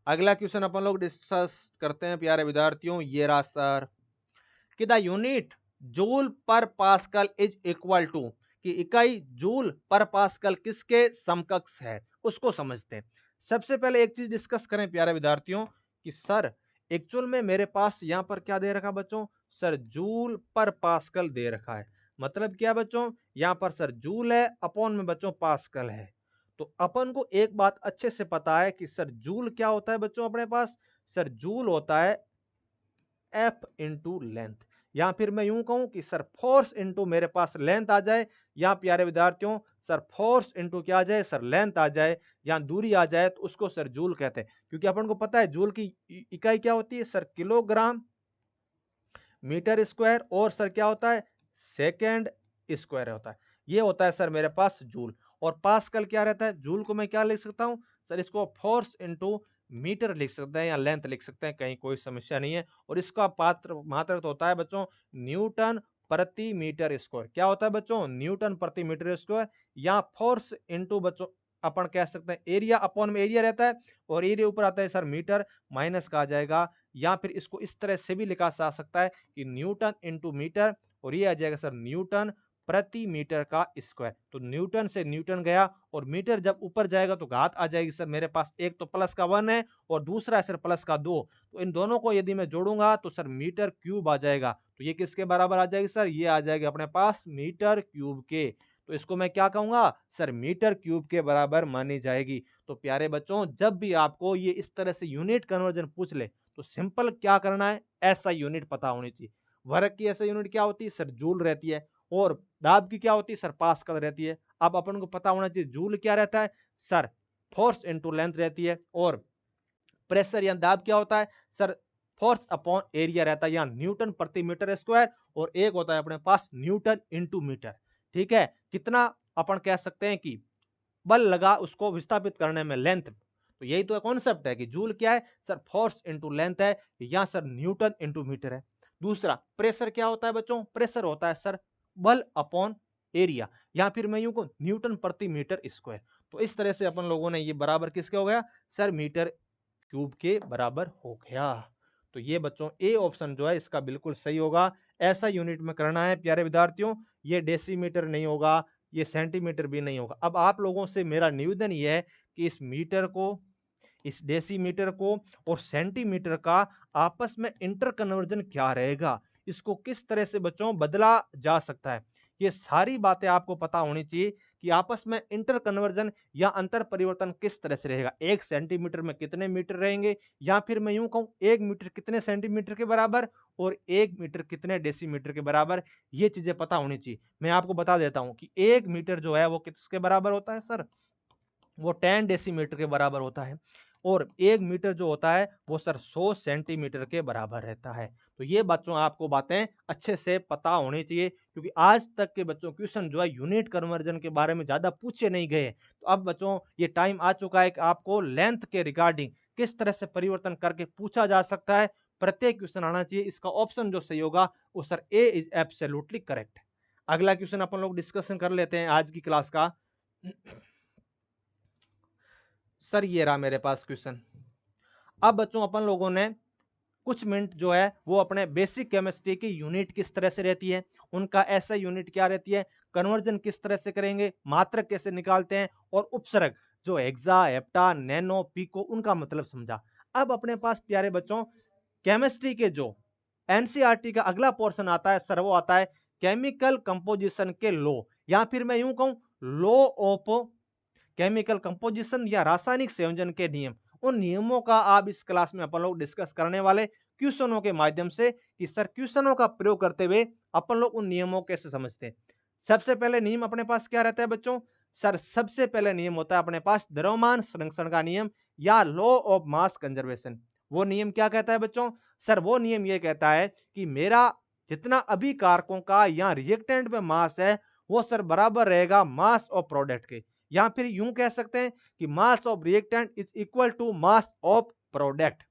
अगला क्वेश्चन अपन लोग डिस्कस करते हैं प्यारे विद्यार्थियों, ये रहा सर कि द यूनिट जूल पर पास्कल इज इक्वल टू, कि इकाई जूल पर पास्कल किसके समकक्ष है उसको समझते हैं। सबसे पहले एक चीज डिस्कस करें प्यारे विद्यार्थियों कि सर एक्चुअल में मेरे पास यहां पर क्या दे रखा बच्चों? सर जूल पर पास्कल दे रखा है। मतलब क्या बच्चों? यहां पर सर जूल है, अपॉन में बच्चों पास्कल है। तो अपन को एक बात अच्छे से पता है कि सर जूल क्या होता है बच्चों अपने पास? सर जूल होता है एफ इंटू लेंथ। या फिर मैं यूं कहूं कि सर फोर्स इंटू मेरे पास लेंथ आ जाए, या प्यारे विद्यार्थियों सर फोर्स इंटू क्या आ जाए? सर लेंथ आ जाए, या दूरी आ जाए, तो उसको सर जूल कहते हैं। क्योंकि अपन को पता है जूल की इकाई क्या होती है? सर किलोग्राम मीटर स्क्वायर, और सर क्या होता है? सेकेंड स्क्वायर होता है। ये होता है सर मेरे पास जूल। और पास्कल क्या रहता है? जूल को मैं क्या लिख सकता हूं सर? इसको फोर्स इंटू मीटर लिख सकते हैं या लेंथ लिख सकते हैं, कहीं कोई समस्या नहीं है। और इसका पात्र मात्रक तो होता है बच्चों न्यूटन प्रति मीटर स्क्वायर। क्या होता है बच्चों? न्यूटन प्रति मीटर स्क्वायर। या फोर्स इंटू बच्चों अपन कह सकते हैं एरिया, अपॉन में एरिया रहता है और एरिया ऊपर आता है सर मीटर, माइनस का आ जाएगा। या फिर इसको इस तरह से भी लिखा जा सकता है कि न्यूटन इंटू मीटर, और ये आ जाएगा सर न्यूटन प्रति मीटर का स्क्वायर। तो न्यूटन से न्यूटन गया, और मीटर जब ऊपर जाएगा तो घात आ जाएगी सर मेरे पास। एक तो प्लस का 1 है और दूसरा है सर प्लस का 2। तो इन दोनों को यदि मैं जोड़ूंगा तो सर मीटर क्यूब आ जाएगा। तो ये किसके बराबर आ जाएगी सर? ये आ जाएगी अपने पास मीटर क्यूब के। तो इसको मैं क्या कहूंगा सर? मीटर क्यूब के बराबर मानी जाएगी। तो प्यारे बच्चों जब भी आपको ये इस तरह से यूनिट कन्वर्जन पूछ ले तो सिंपल क्या करना है? ऐसा यूनिट पता होनी चाहिए। वर्क की ऐसा यूनिट क्या होती है सर, जूल रहती है। और दाब की क्या होती है सर, पास्कल रहती है। अब अपन को पता होना चाहिए जूल क्या रहता है सर, फोर्स इनटू लेंथ रहती है। और प्रेशर या दाब क्या होता है सर, फोर्स अपॉन एरिया रहता है, या न्यूटन प्रति मीटर स्क्वायर। और एक होता है अपने पास न्यूटन इनटू मीटर। ठीक है, कितना अपन कह सकते हैं कि बल लगा उसको विस्थापित करने में, लेंथ। तो यही तो कॉन्सेप्ट है कि जूल क्या है सर, फोर्स इनटू लेंथ है, या सर न्यूटन इनटू मीटर है। दूसरा प्रेशर क्या होता है बच्चों, प्रेशर होता है सर बल अपॉन एरिया, या फिर मैं यूं कहूं न्यूटन प्रति मीटर स्क्वायर। तो इस तरह से अपन लोगों ने ये बराबर किसके हो गया सर, मीटर क्यूब के बराबर हो गया। तो ये बच्चों ए ऑप्शन जो है इसका बिल्कुल सही होगा। ऐसा यूनिट में करना है प्यारे विद्यार्थियों, ये डेसीमीटर नहीं होगा, ये सेंटीमीटर भी नहीं होगा। अब आप लोगों से मेरा निवेदन ये है कि इस मीटर को, इस डेसीमीटर को और सेंटीमीटर का आपस में इंटर कन्वर्जन क्या रहेगा, इसको किस तरह से बच्चों बदला जा सकता है, ये सारी बातें आपको पता होनी चाहिए कि आपस में इंटर कन्वर्जन या अंतर परिवर्तन किस तरह से रहेगा। 1 सेंटीमीटर में कितने मीटर रहेंगे, या फिर मैं यूं कहूं 1 मीटर कितने सेंटीमीटर के बराबर और 1 मीटर कितने डेसीमीटर के बराबर, ये चीजें पता होनी चाहिए। मैं आपको बता देता हूं कि 1 मीटर जो है वो किसके बराबर होता है सर, वो 10 डेसीमीटर के बराबर होता है। और 1 मीटर जो होता है वो सर 100 सेंटीमीटर के बराबर रहता है। तो ये बच्चों आपको बातें अच्छे से पता होनी चाहिए, क्योंकि आज तक के बच्चों क्वेश्चन जो है यूनिट कन्वर्जन के बारे में ज्यादा पूछे नहीं गए। तो अब बच्चों ये टाइम आ चुका है कि आपको लेंथ के रिगार्डिंग किस तरह से परिवर्तन करके पूछा जा सकता है, प्रत्येक क्वेश्चन आना चाहिए। इसका ऑप्शन जो सही होगा वो sir A is absolutely correct. अगला क्वेश्चन अपन लोग डिस्कशन कर लेते हैं आज की क्लास का। सर ये रहा मेरे पास क्वेश्चन। अब बच्चों अपन लोगों ने कुछ मिनट जो है वो अपने बेसिक केमिस्ट्री की यूनिट किस तरह से रहती है, उनका ऐसा यूनिट क्या रहती है, कन्वर्जन किस तरह से करेंगे, मात्रक कैसे निकालते हैं, और उपसर्ग जो हेक्सा हेप्टा नैनो पिको उनका मतलब समझा। अब अपने पास प्यारे बच्चों केमिस्ट्री के जो एनसीईआरटी का अगला पोर्शन आता है सर, वो आता है केमिकल कंपोजिशन के लॉ, या फिर मैं यूं कहूं लॉ ऑफ केमिकल कंपोजिशन या रासायनिक संयोजन के नियम। उन नियमों का आप इस क्लास में अपन लोग डिस्कस करने वाले क्वेश्चनों के माध्यम से, कि सर क्वेश्चनों का प्रयोग करते हुए अपन लोग उन नियमों कैसे समझते हैं। सबसे पहले नियम अपने पास क्या रहता है बच्चों सर, सबसे पहले नियम होता है अपने पास द्रव्यमान संरक्षण का नियम, या लॉ ऑफ मास कंजर्वेशन। वो नियम क्या कहता है बच्चों सर, वो नियम ये कहता है कि मेरा जितना अभिकारकों का या रिएक्टेंट में मास है वो सर बराबर रहेगा मास ऑफ प्रोडक्ट के, या फिर यूं कह सकते हैं कि mass of reactant is equal to mass of product.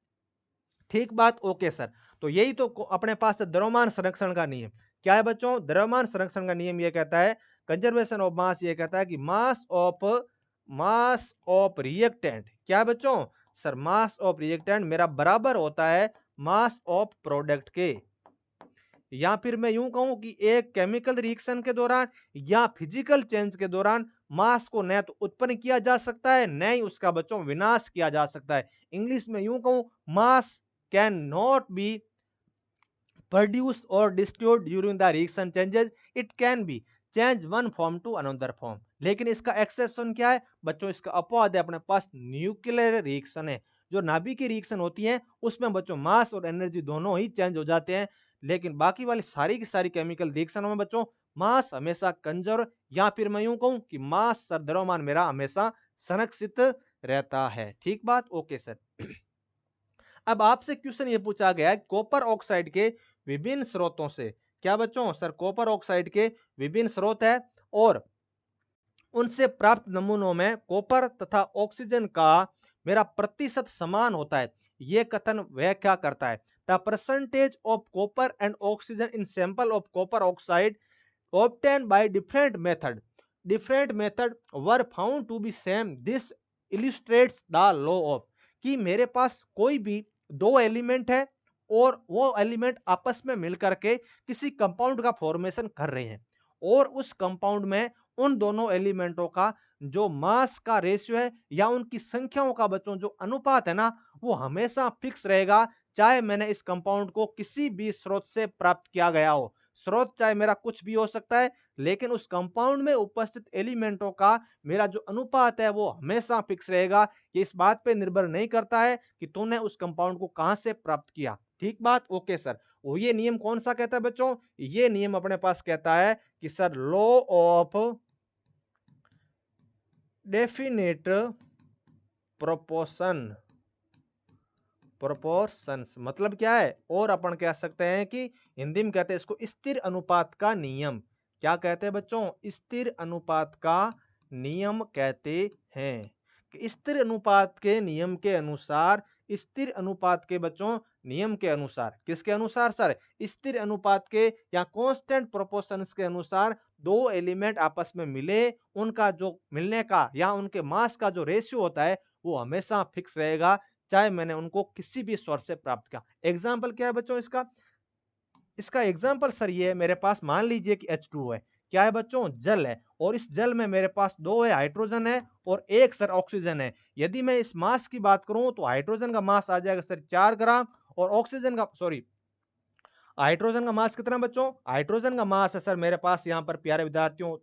ठीक बात, ओके सर। तो यही तो अपने पास द्रव्यमान संरक्षण का नियम क्या है बच्चों, द्रव्यमान संरक्षण का नियम ये कहता है, कंजर्वेशन ऑफ मास ये कहता है कि मास ऑफ रिएक्टेंट क्या है बच्चों सर, मास ऑफ रिएक्टेंट मेरा बराबर होता है मास ऑफ प्रोडक्ट के। या फिर मैं यूं कहूं कि एक केमिकल रिएक्शन के दौरान या फिजिकल चेंज के दौरान मास को न तो उत्पन्न किया जा सकता है, न ही उसका बच्चों विनाश किया जा सकता है। इंग्लिश में यूं कहूं, mass can not be produce और distribute during the reaction changes, it can be change one form to another form. लेकिन इसका एक्सेप्शन क्या है बच्चों, इसका अपवाद है अपने पास न्यूक्लियर रिएक्शन है। जो नाभिकीय रिएक्शन होती है उसमें बच्चों मास और एनर्जी दोनों ही चेंज हो जाते हैं, लेकिन बाकी वाली सारी की सारी केमिकल रिएक्शनों में बच्चों मास हमेशा कंजर्व, या फिर मैं यूं कहूं कि मास सर द्रव्यमान मेरा हमेशा संरक्षित रहता है। ठीक बात, ओके सर। अब आपसे क्वेश्चन ये पूछा गया है कॉपर ऑक्साइड के विभिन्न स्रोतों से, क्या बच्चों सर कॉपर ऑक्साइड के विभिन्न स्रोत है, और उनसे प्राप्त नमूनों में कॉपर तथा ऑक्सीजन का मेरा प्रतिशत समान होता है। यह कथन वह क्या करता है, the percentage of copper and oxygen in sample of copper oxide obtained by different method were found to be same. This illustrates the law of, कि मेरे पास कोई भी दो एलिमेंट है और वो एलिमेंट आपस में मिलकर के किसी कंपाउंड का फॉर्मेशन कर रहे हैं, और उस कंपाउंड में उन दोनों एलिमेंटों का जो मास का रेशियो है या उनकी संख्याओं का बच्चों जो अनुपात है ना, वो हमेशा फिक्स रहेगा, चाहे मैंने इस कंपाउंड को किसी भी स्रोत से प्राप्त किया गया हो। स्रोत चाहे मेरा कुछ भी हो सकता है, लेकिन उस कंपाउंड में उपस्थित एलिमेंटों का मेरा जो अनुपात है वो हमेशा फिक्स रहेगा। ये इस बात पे निर्भर नहीं करता है कि तूने उस कंपाउंड को कहां से प्राप्त किया। ठीक बात, ओके सर। वो ये नियम कौन सा कहता है बच्चों? ये नियम अपने पास कहता है कि sir law of definite proportion, proportions मतलब क्या है? और अपन कह सकते हैं कि हिंदी में कहते हैं इसको स्थिर अनुपात का नियम। क्या कहते हैं बच्चों? स्थिर अनुपात का नियम कहते हैं। कि स्थिर अनुपात के नियम के अनुसार, स्थिर अनुपात के बच्चों नियम के अनुसार, किसके अनुसार सर? स्थिर अनुपात के या कांस्टेंट प्रोपोर्शंस के अनुसार दो एलिमेंट आपस में मिले, उनका जो मिलने का या उनके मास का जो रेशियो होता है वो हमेशा फिक्स रहेगा, चाहे मैंने उनको किसी भी सोर्स से प्राप्त किया। एग्जाम्पल क्या है बच्चों इसका? इसका एग्जाम्पल सर ये है, मेरे पास मान लीजिए कि H2 है। क्या है बच्चों? जल है। और इस जल में मेरे पास दो है हाइड्रोजन है और एक सर ऑक्सीजन है। यदि मैं इस मास की बात करूं तो हाइड्रोजन का मास आ जाएगा सर 4 ग्राम, और ऑक्सीजन का सॉरी हाइड्रोजन का मास कितना बच्चों? हाइड्रोजन का मास है सर मेरे पास यहाँ पर प्यारे विद्यार्थियों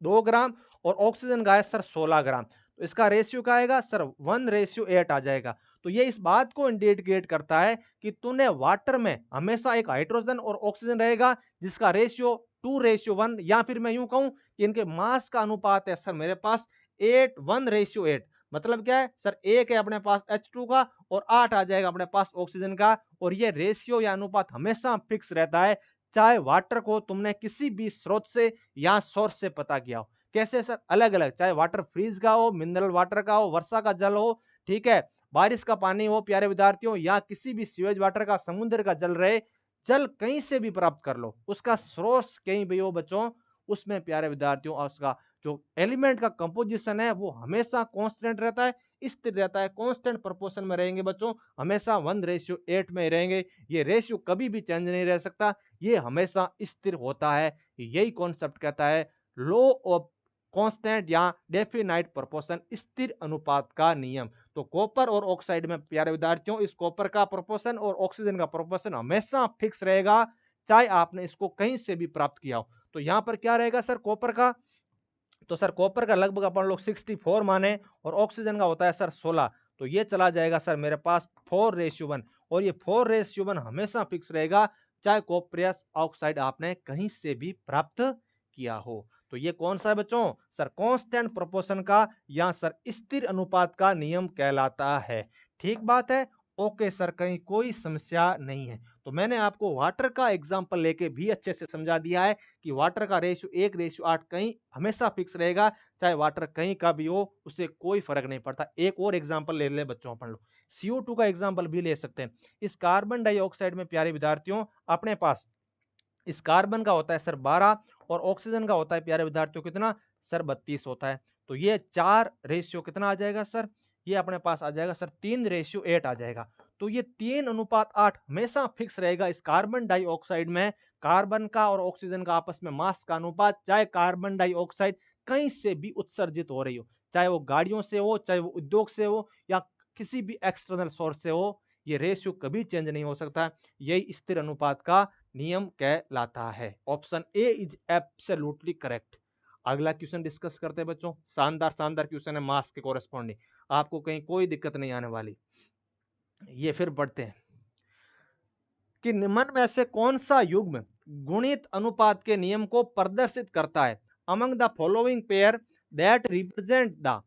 2 ग्राम, और ऑक्सीजन का है सर 16 ग्राम। तो इसका रेशियो क्या आएगा सर? 1:8 आ जाएगा। तो ये इस बात को इंडिकेट करता है कि तूने वाटर में हमेशा एक हाइड्रोजन और ऑक्सीजन रहेगा जिसका रेशियो 2:1, या फिर मैं यूं कहूं कि इनके मास का अनुपात है सर मेरे पास 1:8। मतलब क्या है सर? एक है अपने पास H2 का और 8 आ जाएगा अपने पास ऑक्सीजन का, और ये रेशियो या अनुपात हमेशा फिक्स रहता है, चाहे वाटर को तुमने किसी भी स्रोत से या सोर्स से पता किया हो। कैसे सर? अलग अलग, चाहे वाटर फ्रीज का हो, मिनरल वाटर का हो, वर्षा का जल हो, ठीक है, बारिश का पानी हो प्यारे विद्यार्थियों, या किसी भी सीवेज वाटर का, समुद्र का जल रहे, जल कहीं से भी प्राप्त कर लो, उसका स्रोत कहीं भी हो बच्चों, उसमें प्यारे विद्यार्थियों उसका जो एलिमेंट का कंपोजिशन है वो हमेशा कांस्टेंट रहता है, स्थिर रहता है, कांस्टेंट प्रोपोर्शन में रहेंगे बच्चों, हमेशा 1:8 में रहेंगे। ये रेशियो कभी भी चेंज नहीं रह सकता, ये हमेशा स्थिर होता है। यही कॉन्सेप्ट कहता है लॉ ऑफ कांस्टेंट या डेफिनाइट प्रोपोर्शन, स्थिर अनुपात का नियम। तो कॉपर और ऑक्साइड में प्यारे विद्यार्थियों इस कॉपर का प्रोपोर्शन और ऑक्सीजन का प्रोपोर्शन हमेशा फिक्स रहेगा, चाहे आपने इसको कहीं से भी प्राप्त किया हो। तो यहां पर क्या रहेगा सर कॉपर का? तो सर कॉपर का लगभग अपन लोग 64 माने, और ऑक्सीजन का होता है सर 16। तो ये चला जाएगा सर मेरे पास 4:1, और ये 4:1 हमेशा फिक्स रहेगा, चाहे कॉपरियस ऑक्साइड आपने कहीं से भी प्राप्त किया हो। तो ये कौन सा है बच्चों? सर कांस्टेंट प्रोपोर्शन का या सर स्थिर अनुपात का नियम कहलाता है। ठीक बात है? ओके सर, कहीं कोई समस्या नहीं है। तो मैंने आपको वाटर का एग्जांपल लेके भी अच्छे से समझा दिया है कि वाटर का रेशियो 1:8 कहीं हमेशा फिक्स रहेगा, चाहे वाटर कहीं का भी हो, उससे कोई फर्क नहीं पड़ता। एक और एग्जांपल ले ले बच्चों अपन लोग, CO2 का एग्जांपल भी ले सकते हैं। इस कार्बन डाइऑक्साइड में प्यारे विद्यार्थियों अपने पास इस कार्बन का होता है सर 12, और ऑक्सीजन का होता है प्यारे विद्यार्थियों कितना सर 32 होता है। तो ये 4 रेशियो कितना आ जाएगा सर? ये अपने पास आ जाएगा सर 3:8 आ जाएगा। तो ये 3:8 हमेशा फिक्स रहेगा इस कार्बन डाइऑक्साइड में। कार्बन का और ऑक्सीजन का आपस में मास का अनुपात, चाहे कार्बन डाइऑक्साइड कहीं से भी उत्सर्जित हो रही हो, चाहे वो गाड़ियों से हो, चाहे वो उद्योग से हो, या किसी भी एक्सटर्नल सोर्स से हो, ये रेशियो कभी चेंज नहीं हो सकता। यही स्थिर अनुपात का नियम कहलाता है। Option A is absolutely correct. अगला क्वेश्चन डिस्कस करते हैं बच्चों। शानदार शानदार क्वेश्चन है मास के कोरेस्पॉन्डिंग, आपको कहीं कोई दिक्कत नहीं आने वाली। ये फिर पढ़ते हैं कि निम्न में से कौन सा युग्म गुणित अनुपात के नियम को प्रदर्शित करता है? Among the following pair that represent the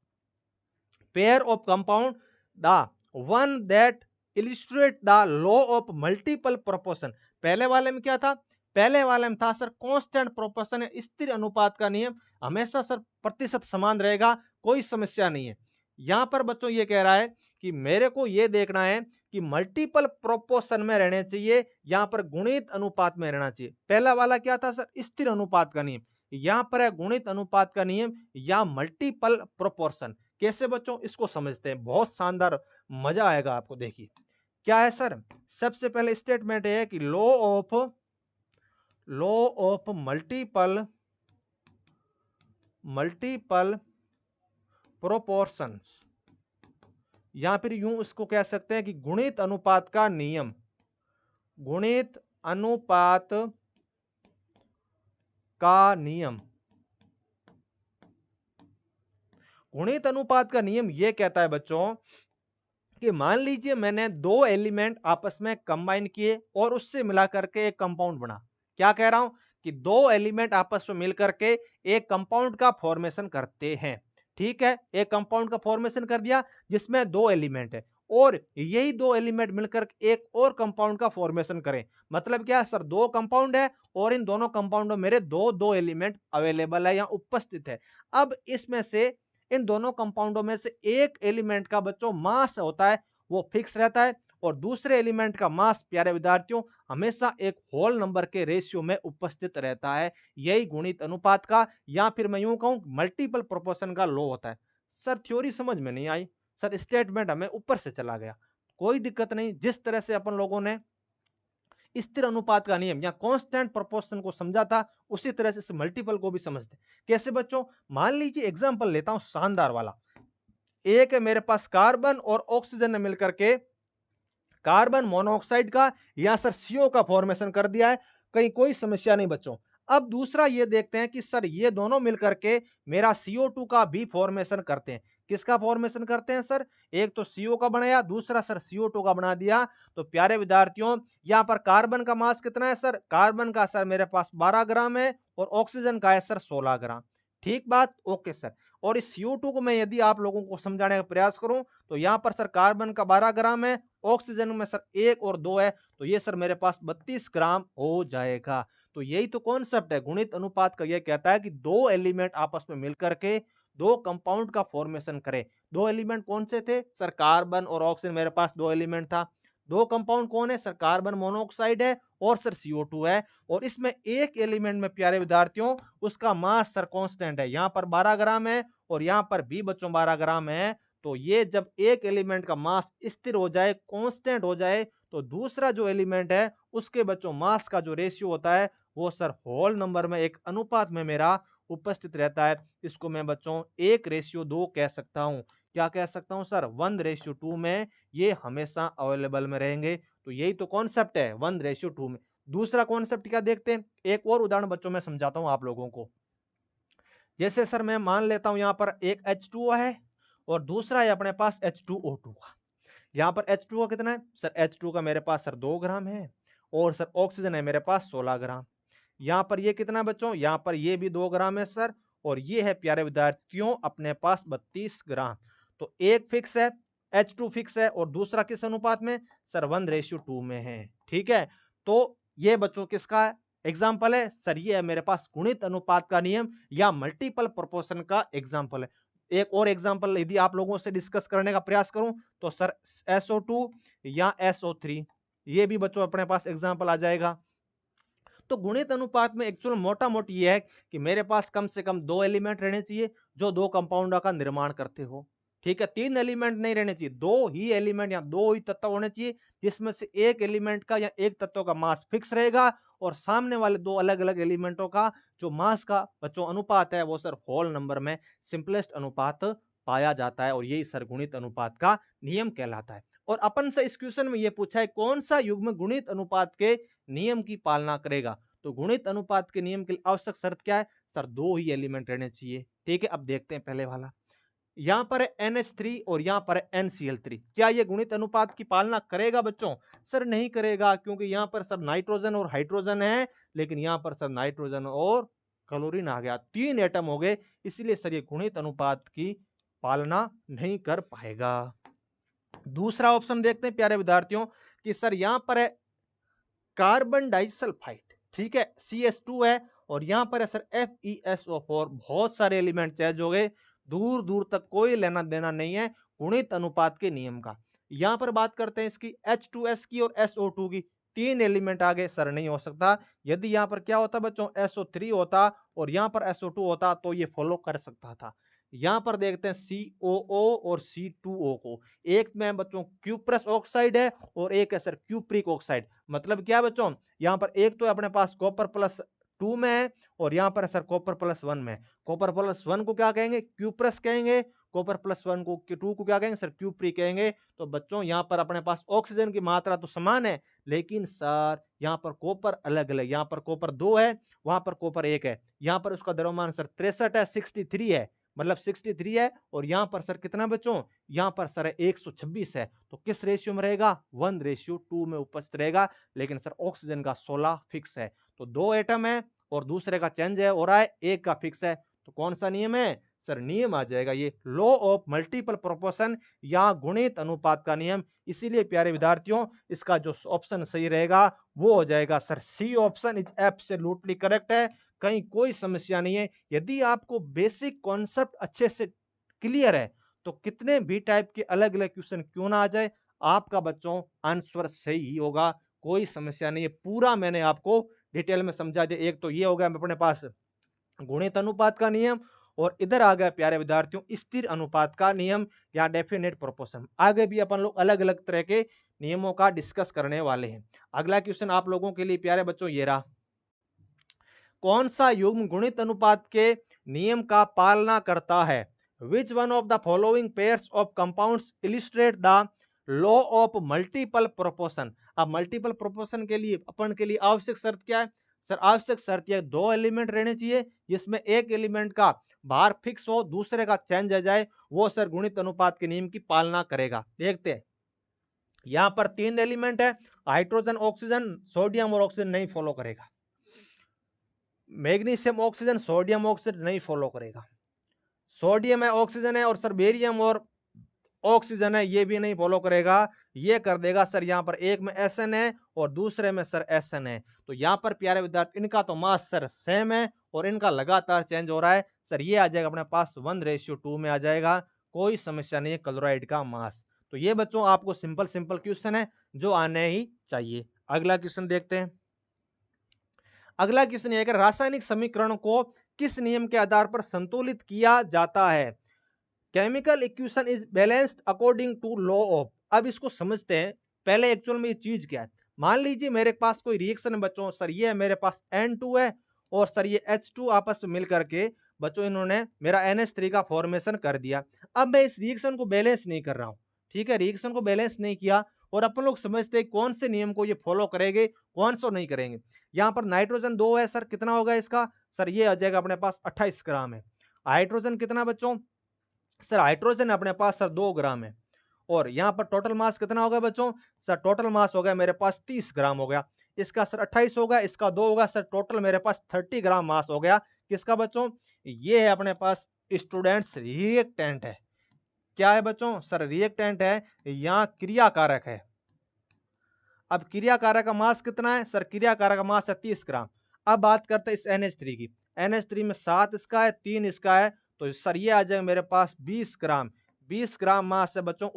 pair of compound, the one that illustrate the law of multiple proportion. पहले वाले में क्या था? पहले वाले में था सर कांस्टेंट प्रोपोर्शन है, स्थिर अनुपात का नियम हमेशा सर प्रतिशत समान रहेगा, कोई समस्या नहीं है। यहां पर बच्चों ये कह रहा है कि मेरे को ये देखना है कि मल्टीपल प्रोपोर्शन में रहने चाहिए, यहां पर गुणित अनुपात में रहना चाहिए। पहला वाला क्या था सर? स्थिर अनुपात का नियम। यहां पर है गुणित अनुपात का नियम या मल्टीपल प्रोपोर्शन। कैसे बच्चों? इसको समझते हैं, बहुत शानदार, मजा आएगा आपको। देखिए क्या है सर, सबसे पहले स्टेटमेंट है कि लॉ ऑफ मल्टीपल प्रोपोर्शंस, या फिर यूं इसको कह सकते हैं कि गुणित अनुपात का नियम, गुणित अनुपात का नियम। गुणित अनुपात का नियम यह कहता है बच्चों कि मान लीजिए मैंने 2 एलिमेंट आपस में कंबाइन किए और उससे मिला करके एक कंपाउंड बना। क्या कह रहा हूं कि 2 एलिमेंट आपस में मिल करके एक कंपाउंड का फॉर्मेशन करते हैं। ठीक है, एक कंपाउंड का फॉर्मेशन कर दिया जिसमें 2 एलिमेंट है और यही 2 एलिमेंट मिलकर एक और कंपाउंड का फॉर्मेशन करें। मतलब क्या है सर, 2 कंपाउंड है और इन दोनों कंपाउंडों में मेरे 2 एलिमेंट अवेलेबल है या उपस्थित है। अब इसमें से इन दोनों कंपाउंडों में से एक एलिमेंट का बच्चों मास होता है वो फिक्स रहता है और दूसरे एलिमेंट का मास प्यारे विद्यार्थियों हमेशा एक होल नंबर के रेशियो में उपस्थित रहता है। यही गुणित अनुपात का या फिर मैं यूं कहूं मल्टीपल प्रोपोर्शन का लॉ होता है। सर थ्योरी समझ में नहीं आई, सर स्टेटमेंट हमें ऊपर से चला गया। कोई दिक्कत नहीं, जिस तरह से अपन लोगों ने स्थिर अनुपात का नियम या कांस्टेंट प्रोपोर्शन को समझा था उसी तरह से इस मल्टीपल को भी समझते। कैसे बच्चों, मान लीजिए एग्जांपल लेता हूं शानदार वाला। एक है मेरे पास कार्बन और ऑक्सीजन ने मिलकर के कार्बन मोनोऑक्साइड का या सर सीओ का फॉर्मेशन कर दिया है, कहीं कोई समस्या नहीं बच्चों। अब दूसरा ये देखते हैं कि सर ये दोनों मिलकर के मेरा CO2 का भी फॉर्मेशन करते हैं। किसका फॉर्मेशन करते हैं सर, एक तो CO का बनाया, दूसरा सर CO2 का बना दिया। तो प्यारे विद्यार्थियों यहां पर कार्बन का मास कितना है सर, कार्बन का सर मेरे पास 12 ग्राम है और ऑक्सीजन का है सर 16 ग्राम। ठीक बात, ओके सर। और इस CO2 को मैं यदि आप लोगों को समझाने का प्रयास करूं तो यहां पर सर कार्बन का 12 ग्राम है, ऑक्सीजन में सर 1 और 2 है, तो ये सर मेरे पास 32 ग्राम हो जाएगा। तो यही तो कॉन्सेप्ट है गुणित अनुपात का, ये कहता है कि 2 एलिमेंट आपस में मिलकर के 2 कंपाउंड का फॉर्मेशन करें। 2 एलिमेंट कौन से थे सर, कार्बन और ऑक्सीजन, मेरे पास 2 एलिमेंट था। 2 कंपाउंड कौन है सर, कार्बन मोनोऑक्साइड है और सर CO2 है। और इसमें एक एलिमेंट में प्यारे विद्यार्थियों उसका मास सर कांस्टेंट है, यहां पर 12 ग्राम है और यहां पर भी बच्चों 12 ग्राम है। तो ये जब एक एलिमेंट का मास स्थिर हो जाए, कांस्टेंट हो जाए, तो दूसरा जो एलिमेंट है उसके बच्चों मास का जो रेशियो होता है वो सर होल नंबर में एक अनुपात में मेरा उपस्थित रहता है। इसको मैं बच्चों 1:2 कह सकता हूं। क्या कह सकता हूं सर, 1:2 में ये हमेशा अवेलेबल में रहेंगे। तो यही तो कॉन्सेप्ट है 1:2 में। दूसरा कॉन्सेप्ट क्या देखते हैं, एक और उदाहरण बच्चों में समझाता हूं आप लोगों को। जैसे सर मैं मान लेता हूं यहां पर एक H2O है और दूसरा है अपने पास H2O2 का। यहाँ पर H2O कितना है सर, H2 का मेरे पास सर 2 ग्राम है और सर ऑक्सीजन है मेरे पास 16 ग्राम। यहाँ पर ये कितना है बच्चों, यहाँ पर ये भी 2 ग्राम है सर और ये है प्यारे विद्यार्थियों अपने पास 32 ग्राम। तो एक फिक्स है, H2 फिक्स है और दूसरा किस अनुपात में सर, 1:2 में है। ठीक है, तो ये बच्चों किसका एग्जाम्पल है सर, ये है मेरे पास गुणित अनुपात का नियम या मल्टीपल प्रोपोर्शन का एग्जाम्पल है। एक और एग्जाम्पल यदि आप लोगों से डिस्कस करने का प्रयास करूं तो सर SO2 या SO3, ये भी बच्चों अपने पास एग्जाम्पल आ जाएगा। तो गुणित अनुपात में एक्चुअल मोटा मोटी ये है कि मेरे पास कम से कम 2 एलिमेंट रहने चाहिए जो 2 कंपाउंडों का निर्माण करते हो। ठीक है, 3 एलिमेंट नहीं रहने चाहिए, 2 ही एलिमेंट या 2 ही तत्व होने चाहिए जिसमें से एक एलिमेंट का या एक तत्व का मास फिक्स रहेगा और सामने वाले 2 अलग अलग एलिमेंटों का जो मास का बच्चों अनुपात है वो सर होल नंबर में सिंपलेस्ट अनुपात पाया जाता है और यही सर गुणित अनुपात का नियम कहलाता है। और अपन से इस क्वेश्चन में ये पूछा है कौन सा युग्म गुणित अनुपात के नियम की पालना करेगा। तो गुणित अनुपात के नियम के लिए आवश्यक शर्त क्या है सर, 2 ही एलिमेंट रहने चाहिए। ठीक है, अब देखते हैं पहले वाला। यहां पर है NH3 और यहां पर है NCl3, क्या ये गुणित अनुपात की पालना करेगा बच्चों, सर नहीं करेगा, क्योंकि यहां पर सर नाइट्रोजन और हाइड्रोजन है लेकिन यहां पर सर नाइट्रोजन और क्लोरीन आ गया, 3 एटम हो गए, इसलिए सर ये गुणित अनुपात की पालना नहीं कर पाएगा। दूसरा ऑप्शन देखते हैं प्यारे विद्यार्थियों कि सर यहां पर है कार्बन डाइसल्फाइड। ठीक है, CH2 है और यहां पर है सर FeSO4, बहुत सारे एलिमेंट चेंज हो गए, दूर दूर तक कोई लेना देना नहीं है गुणित अनुपात के नियम का। यहां पर बात करते हैं इसकी H2S की और SO2 की, 3 एलिमेंट आ गए सर, नहीं हो सकता। यदि यहां पर क्या होता बच्चों, SO3 होता और यहां पर SO2 होता तो ये फॉलो कर सकता था। यहां पर देखते हैं COO और C2O को, एक में बच्चों क्यूप्रस ऑक्साइड है और एक है सर क्यूप्रिक ऑक्साइड। मतलब क्या बच्चों, यहां पर एक तो अपने पास कॉपर प्लस 2 में है और यहां पर सर कॉपर प्लस 1 में। कॉपर प्लस 1 को क्या कहेंगे, क्यूप्रस कहेंगे, कॉपर प्लस 1 को 2 को क्या कहेंगे सर, क्यूप्रिक कहेंगे। तो बच्चों यहां पर अपने पास ऑक्सीजन की मात्रा तो समान है लेकिन सर यहां पर कॉपर अलग अलग, यहां पर कॉपर 2 है, वहां पर कॉपर 1 है, यहां पर उसका द्रव्यमान सर 63 है, 63 है, मतलब 63 है, और यहाँ पर सर कितना बच्चों, यहाँ पर सर 126 है, तो किस रेशियो में रहेगा, 1:2 में उपस्थित रहेगा। लेकिन सर ऑक्सीजन का 16 फिक्स है, तो 2 एटम है और दूसरे का चेंज है हो रहा है, एक का फिक्स है, तो कौन सा नियम है सर, नियम आ जाएगा ये लॉ ऑफ मल्टीपल प्रोपोर्शन या गुणित अनुपात का नियम। इसीलिए प्यारे विद्यार्थियों इसका जो ऑप्शन सही रहेगा वो हो जाएगा sir C option is absolutely correct है, कहीं कोई समस्या नहीं है। यदि आपको बेसिक कॉन्सेप्ट अच्छे से क्लियर है तो कितने भी टाइप के अलग अलग क्वेश्चन क्यों ना आ जाए, आपका बच्चों आंसर सही ही होगा, कोई समस्या नहीं है। पूरा मैंने आपको डिटेल में समझा दिया। एक तो ये हो गया अपने पास गुणित अनुपात का नियम, और इधर आ गया प्यारे विद्यार्थियों स्थिर अनुपात का नियम या डेफिनेट प्रोपोर्शन। आगे भी अपन लोग अलग अलग तरह के नियमों का डिस्कस करने वाले हैं। अगला क्वेश्चन आप लोगों के लिए प्यारे बच्चों ये रहा, कौन सा युग्म गुणित अनुपात के नियम का पालना करता है, which one of the following pairs of compounds illustrate the law of multiple proportion. अब मल्टीपल प्रोपोर्शन के लिए अपन के लिए आवश्यक शर्त क्या है सर, आवश्यक शर्त यह 2 एलिमेंट रहने चाहिए जिसमें एक एलिमेंट का भार फिक्स हो, दूसरे का चेंज आ जाए, वो सर गुणित अनुपात के नियम की पालना करेगा। देखते हैं यहां पर 3 एलिमेंट है, हाइड्रोजन ऑक्सीजन सोडियम और ऑक्सीजन नहीं फॉलो करेगा, मैग्नीशियम ऑक्सीजन सोडियम ऑक्सीजन नहीं फॉलो करेगा, सोडियम है ऑक्सीजन है और सर बेरियम और ऑक्सीजन है ये भी नहीं फॉलो करेगा। ये कर देगा सर यहाँ पर एक में एसएन है और दूसरे में सर एसएन है, तो यहाँ पर प्यारे विद्यार्थी इनका तो मास सर सेम है और इनका लगातार चेंज हो रहा है सर, ये आ जाएगा अपने पास 1:2 में आ जाएगा, कोई समस्या नहीं है क्लोराइड का मास। तो ये बच्चों आपको सिंपल सिंपल क्वेश्चन है जो आने ही चाहिए। अगला क्वेश्चन देखते हैं। अगला क्वेश्चन ये है कि रासायनिक समीकरण को किस नियम के आधार पर संतुलित किया जाता है, chemical equation is balanced according to law of. अब इसको समझते हैं पहले एक्चुअल में ये चीज क्या है। मान लीजिए मेरे पास कोई रिएक्शन है बच्चों, सर ये है मेरे पास N2 है और सर ये H2 आपस में मिल करके बच्चों इन्होंने मेरा NH3 का फॉर्मेशन कर दिया। अब मैं इस रिएक्शन को बैलेंस नहीं कर रहा हूं, ठीक है, रिएक्शन को बैलेंस नहीं किया, और अपन लोग समझते हैं कौन से नियम को ये फॉलो करेंगे कौन सा नहीं करेंगे। यहाँ पर नाइट्रोजन 2 है सर, कितना होगा इसका, सर ये आ जाएगा अपने पास 28 ग्राम है। हाइड्रोजन कितना बच्चों, सर हाइड्रोजन अपने पास सर 2 ग्राम है, और यहाँ पर टोटल मास कितना होगा बच्चों, सर टोटल मास हो गया मेरे पास 30 ग्राम हो गया, इसका सर 28 होगा, इसका 2 होगा, सर टोटल मेरे पास 30 ग्राम मास हो गया। किसका बच्चों, ये है अपने पास स्टूडेंट्स रिएक्टेंट है। क्या है बच्चों, सर रिएक्टेंट है, यहाँ क्रियाकारक है। अब क्रियाकारक का मास कितना है, सर क्रियाकारक का मास है 30 ग्राम। अब बात करते हैं इस NH3 की, NH3 में 7 इसका है 3 इसका है, तो सर ये आ जाएगा मेरे पास 20 ग्राम। 20 ग्राम मास है बच्चों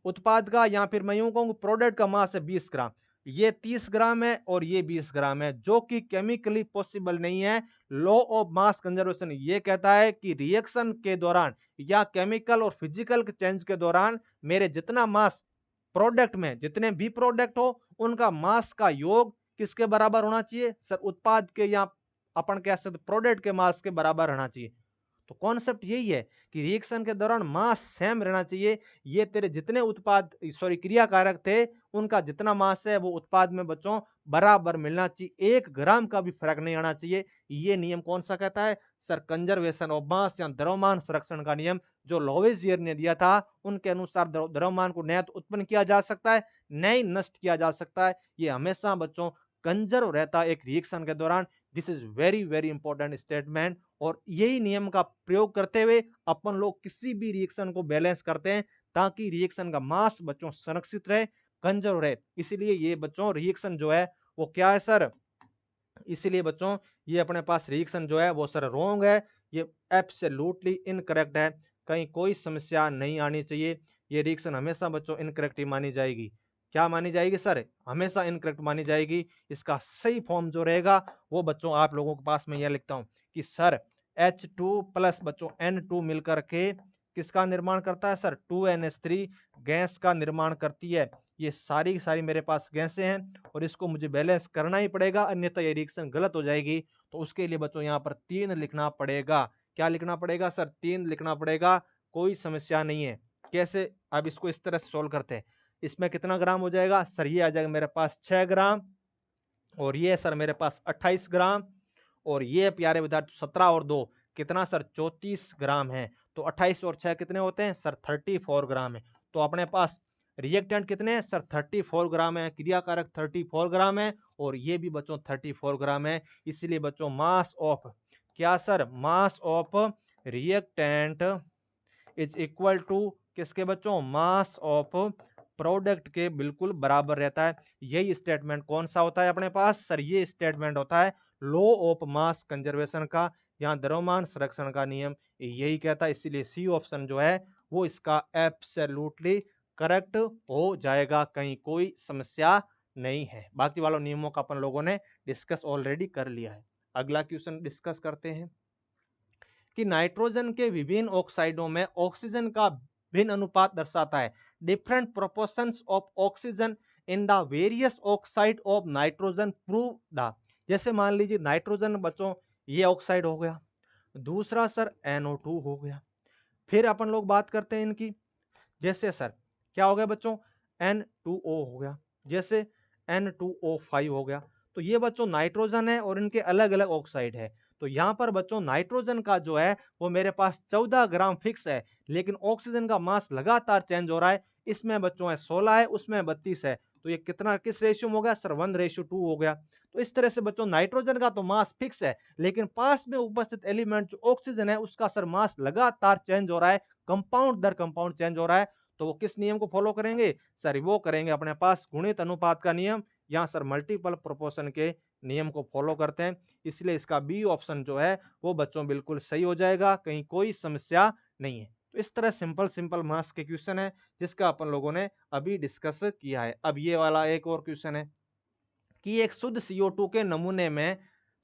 उत्पाद का या फिर मैं यूं कहूँ प्रोडक्ट का मास है 20 ग्राम। ये 30 ग्राम है और ये 20 ग्राम है, जो कि केमिकली पॉसिबल नहीं है। लॉ ऑफ मास कंजर्वेशन ये कहता है कि रिएक्शन के दौरान या केमिकल और फिजिकल चेंज के दौरान मेरे जितना मास प्रोडक्ट में जितने भी प्रोडक्ट हो उनका मास का योग किसके बराबर होना चाहिए, सर उत्पाद के या अपन कह सकते प्रोडक्ट के मास के बराबर रहना चाहिए। तो कॉन्सेप्ट यही है कि रिएक्शन के दौरान मास सेम रहना चाहिए। ये तेरे जितने उत्पाद क्रियाकारक थे उनका जितना मास है वो उत्पाद में बच्चों बराबर मिलना चाहिए, 1 ग्राम का भी फर्क नहीं आना चाहिए। ये नियम कौन सा कहता है, सर कंजर्वेशन ऑफ मास या द्रव्यमान संरक्षण का नियम, जो लॉवेजियर ने दिया था। उनके अनुसार द्रव्यमान को न तो उत्पन्न किया जा सकता है न ही नष्ट किया जा सकता है, ये हमेशा बच्चों कंजर्व रहता है एक रिएक्शन के दौरान। This is very very important statement, और यही नियम का प्रयोग करते हुए अपन लोग किसी भी रिएक्शन को बैलेंस करते हैं ताकि रिएक्शन का मास बच्चों संरक्षित रहे, कंजर्व रहे। इसीलिए ये बच्चों रिएक्शन जो है वो क्या है सर, इसीलिए बच्चों ये अपने पास रिएक्शन जो है वो सर रॉन्ग है, ये एब्सोल्युटली इनकरेक्ट है, कहीं कोई समस्या नहीं आनी चाहिए। ये रिएक्शन हमेशा बच्चों इनकरेक्ट ही मानी जाएगी। क्या मानी जाएगी सर, हमेशा इनकरेक्ट मानी जाएगी। इसका सही फॉर्म जो रहेगा वो बच्चों आप लोगों के पास में यह लिखता हूं कि सर H2 प्लस बच्चों N2 मिलकर के किसका निर्माण करता है सर, 2NH3 गैस का निर्माण करती है। ये सारी की सारी मेरे पास गैसें हैं और इसको मुझे बैलेंस करना ही पड़ेगा, अन्यथा ये रिएक्शन गलत हो जाएगी। तो उसके लिए बच्चों यहाँ पर 3 लिखना पड़ेगा। क्या लिखना पड़ेगा सर, 3 लिखना पड़ेगा, कोई समस्या नहीं है। कैसे, अब इसको इस तरह से सोल्व करते हैं। इसमें कितना ग्राम हो जाएगा सर, ये आ जाएगा मेरे पास 6 ग्राम, और ये सर मेरे पास 28 ग्राम, और ये प्यारे विद्यार्थी 17 और 2 कितना सर 34 ग्राम है। तो 28 और 6 कितने होते हैं सर 34 ग्राम है। तो अपने पास रिएक्टेंट कितने हैं सर 34 ग्राम है, क्रियाकारक 34 ग्राम है और ये भी बच्चों 34 ग्राम है। इसलिए बच्चों मास ऑफ क्या sir mass of reactant is equal to किसके बच्चों मास ऑफ प्रोडक्ट के बिल्कुल बराबर रहता है। यही स्टेटमेंट कौन सा होता है अपने पास सर ये स्टेटमेंट होता है लॉ ऑफ मास कंजर्वेशन का, यहाँ द्रव्यमान संरक्षण का नियम यही कहता है। इसीलिए सी ऑप्शन जो है वो इसका एब्सोल्युटली करेक्ट हो जाएगा, कहीं कोई समस्या नहीं है। बाकी वालों नियमों का अपन लोगों ने डिस्कस ऑलरेडी कर लिया है। अगला क्वेश्चन डिस्कस करते हैं कि नाइट्रोजन के विभिन्न ऑक्साइडों में ऑक्सीजन का भिन्न अनुपात दर्शाता है। Different proportions of oxygen in the various oxide of nitrogen prove the. जैसे मान लीजिए नाइट्रोजन बच्चों ये ऑक्साइड हो गया, दूसरा सर NO2 हो गया। फिर अपन लोग बात करते हैं इनकी, जैसे सर क्या हो गया बच्चों N2O हो गया, जैसे N2O5 हो गया। तो ये बच्चों नाइट्रोजन है और इनके अलग अलग ऑक्साइड है। तो यहाँ पर बच्चों नाइट्रोजन का जो है वो मेरे पास 14 ग्राम फिक्स है, लेकिन ऑक्सीजन का मास लगातार चेंज हो रहा है। इसमें बच्चों है 16 है, उसमें 32 है। तो ये कितना किस रेशियो में हो गया सर 1:2 हो गया। तो इस तरह से बच्चों नाइट्रोजन का तो मास फिक्स है, लेकिन पास में उपस्थित एलिमेंट जो ऑक्सीजन है उसका सर मास लगातार चेंज हो रहा है, कंपाउंड दर कंपाउंड चेंज हो रहा है। तो वो किस नियम को फॉलो करेंगे सर वो करेंगे अपने पास गुणित अनुपात का नियम, यहाँ सर मल्टीपल प्रोपोर्शन के नियम को फॉलो करते हैं। इसलिए इसका बी ऑप्शन जो है वो बच्चों बिल्कुल सही हो जाएगा, कहीं कोई समस्या नहीं है। तो इस तरह सिंपल सिंपल मास के क्वेश्चन है जिसका अपन लोगों ने अभी डिस्कस किया है। अब ये वाला एक और क्वेश्चन है कि एक शुद्ध CO2 के नमूने में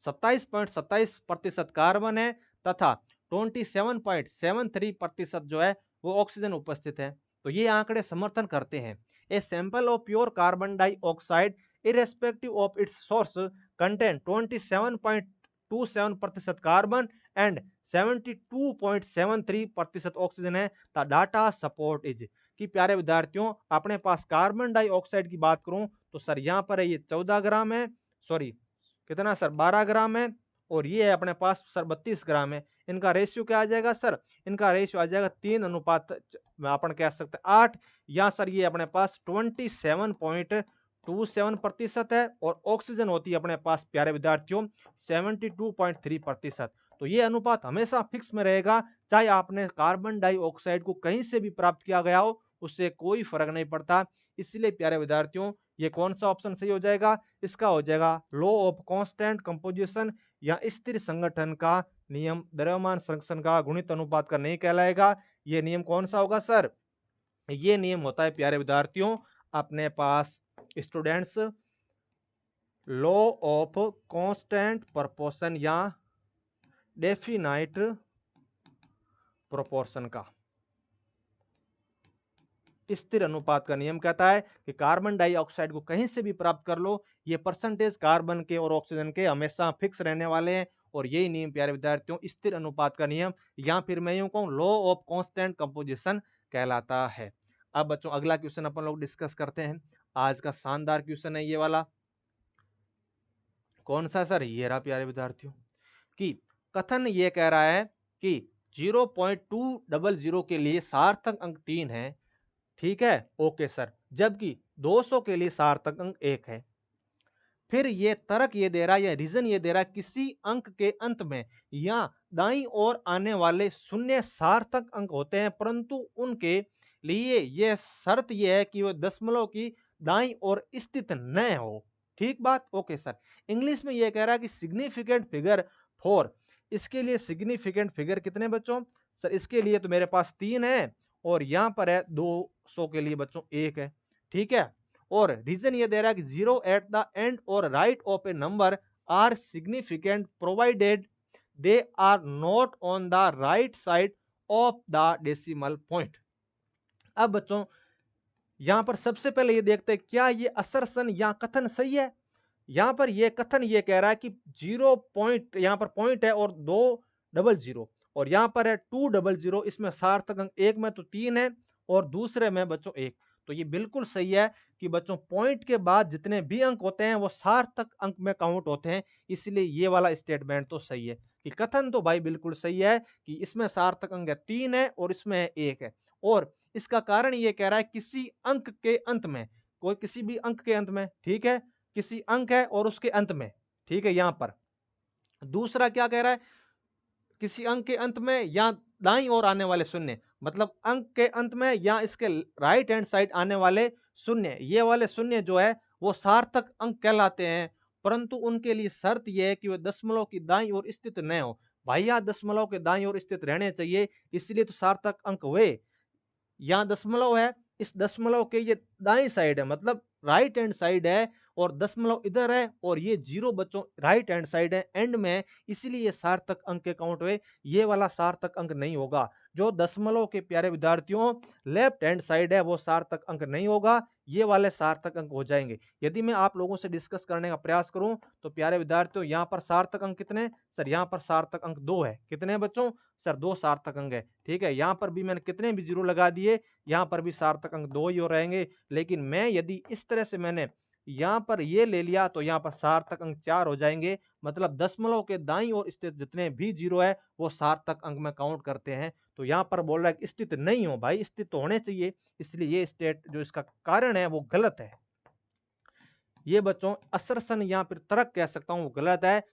27.27% कार्बन है तथा 27.73% जो है वो ऑक्सीजन उपस्थित है। तो ये आंकड़े समर्थन करते हैं a sample of pure carbon dioxide irrespective of its source contain 27.27% carbon and 72.73% oxygen है। द डाटा सपोर्ट इज कि प्यारे विद्यार्थियों अपने पास कार्बन डाइऑक्साइड की बात करूं तो सर यहाँ पर है ये 14 ग्राम है, सॉरी कितना सर 12 ग्राम है, और ये है अपने पास सर 32 ग्राम है। इनका रेशियो क्या आ जाएगा सर, इनका रेशियो आ जाएगा 3 अपन कह सकते हैं 8, या सर ये अपने पास 27.27% है और ऑक्सीजन होती है अपने पास प्यारे विद्यार्थियों 72.3%। तो ये अनुपात हमेशा फिक्स में रहेगा, चाहे आपने कार्बन डाइऑक्साइड को कहीं से भी प्राप्त किया गया हो उससे कोई फर्क नहीं पड़ता। इसलिए प्यारे विद्यार्थियों ये कौन सा ऑप्शन सही हो जाएगा, इसका हो जाएगा लॉ ऑफ कांस्टेंट कंपोजिशन या स्थिर संगठन का नियम द्रव्यमान संरक्षण का गुणित अनुपात का नहीं कहलाएगा। ये नियम कौन सा होगा सर, ये नियम होता है प्यारे विद्यार्थियों अपने पास students law of constant proportion या डेफिनाइट प्रोपोर्शन का। स्थिर अनुपात का नियम कहता है कि कार्बन डाइऑक्साइड को कहीं से भी प्राप्त कर लो, ये परसेंटेज कार्बन के और ऑक्सीजन के हमेशा फिक्स रहने वाले हैं। और यही नियम प्यारे विद्यार्थियों स्थिर अनुपात का नियम या फिर मैं यूं कहूं लॉ ऑफ कांस्टेंट कंपोजिशन कहलाता है। अब बच्चों अगला क्वेश्चन अपन लोग डिस्कस करते हैं। आज का शानदार क्वेश्चन है ये वाला, कौन सा सर, ये रहा प्यारे विद्यार्थियों कि कथन ये कह रहा है कि 0.200 के लिए सार्थक अंक 3 है, ठीक है ओके सर, जबकि 200 के लिए सार्थक अंक 1 है। फिर ये तर्क ये दे रहा है या रीजन ये दे रहा है किसी अंक के अंत में या दाईं ओर आने वाले शून्य सार्थक अंक होते हैं, परंतु उनके लिए यह शर्त यह है कि वह दशमलव की दाईं ओर स्थित न हो। ठीक बात ओके सर। इंग्लिश में यह कह रहा है कि सिग्निफिकेंट फिगर 4, इसके लिए सिग्निफिकेंट फिगर कितने बच्चों सर, इसके लिए तो मेरे पास 3 है और यहां पर है 200 के लिए बच्चों 1 है, ठीक है। और रीजन ये दे रहा है कि 0 एट द एंड और right of a number are significant provided they are not on the right side of the decimal point. अब बच्चों यहां पर सबसे पहले ये देखते हैं क्या ये असर्शन या कथन सही है। यहां पर ये कथन ये कह रहा है कि 0 पॉइंट, यहां पर पॉइंट है और 200 और यहां पर है 200, इसमें सार्थक अंक एक में तो 3 है और दूसरे में बच्चों 1। तो ये बिल्कुल सही है कि बच्चों पॉइंट के बाद जितने भी अंक होते हैं वो सार्थक अंक में काउंट होते हैं, इसलिए ये वाला स्टेटमेंट तो सही है। कि कथन तो भाई बिल्कुल सही है कि इसमें सार्थक अंक है 3 है और इसमें 1 है, और इसका कारण ये कह रहा है किसी अंक के अंत में, कोई किसी भी अंक के अंत में, ठीक है, किसी अंक है और उसके अंत में, ठीक है। यहां पर दूसरा क्या कह रहा है, किसी अंक के अंत में या दाईं ओर आने वाले शून्य, मतलब अंक के अंत में या इसके राइट हैंड साइड आने वाले शून्य, ये वाले शून्य जो है वो सार्थक अंक कहलाते हैं। परंतु उनके लिए शर्त यह है कि वे दशमलव की दाईं ओर स्थित न हो। भाई यहाँ दशमलव के दाईं ओर स्थित रहने चाहिए, इसलिए तो सार्थक अंक हुए। यहाँ दशमलव है, इस दशमलव के ये दाईं साइड है, मतलब राइट हैंड साइड है, और दशमलव इधर है और ये जीरो बच्चों राइट हैंड साइड है, एंड में है, इसीलिए ये सार्थक अंक के काउंट हुए। ये वाला सार्थक अंक नहीं होगा। जो दशमलव के प्यारे विद्यार्थियों लेफ्ट हैंड साइड है वो सार्थक अंक नहीं होगा, ये वाले सार्थक अंक हो जाएंगे। यदि मैं आप लोगों से डिस्कस करने का प्रयास करूं तो प्यारे विद्यार्थियों यहाँ पर सार्थक अंक कितने, सर यहाँ पर सार्थक अंक 2 है। कितने बच्चों, सर 2 सार्थक अंक है, ठीक है। यहाँ पर भी मैंने कितने भी जीरो लगा दिए, यहाँ पर भी सार्थक अंक 2 ही हो रहेंगे। लेकिन मैं यदि इस तरह से मैंने यहाँ पर ये ले लिया तो यहाँ पर सार्थक अंक 4 हो जाएंगे। मतलब दशमलव के दाईं ओर स्थित जितने भी जीरो है वो सार्थक अंक में काउंट करते हैं। तो यहाँ पर बोल रहा है कि स्थित नहीं हो, भाई स्थित तो होने चाहिए, इसलिए ये स्टेट जो इसका कारण है वो गलत है। ये बच्चों असर्शन या फिर तर्क कह सकता हूं वो गलत है,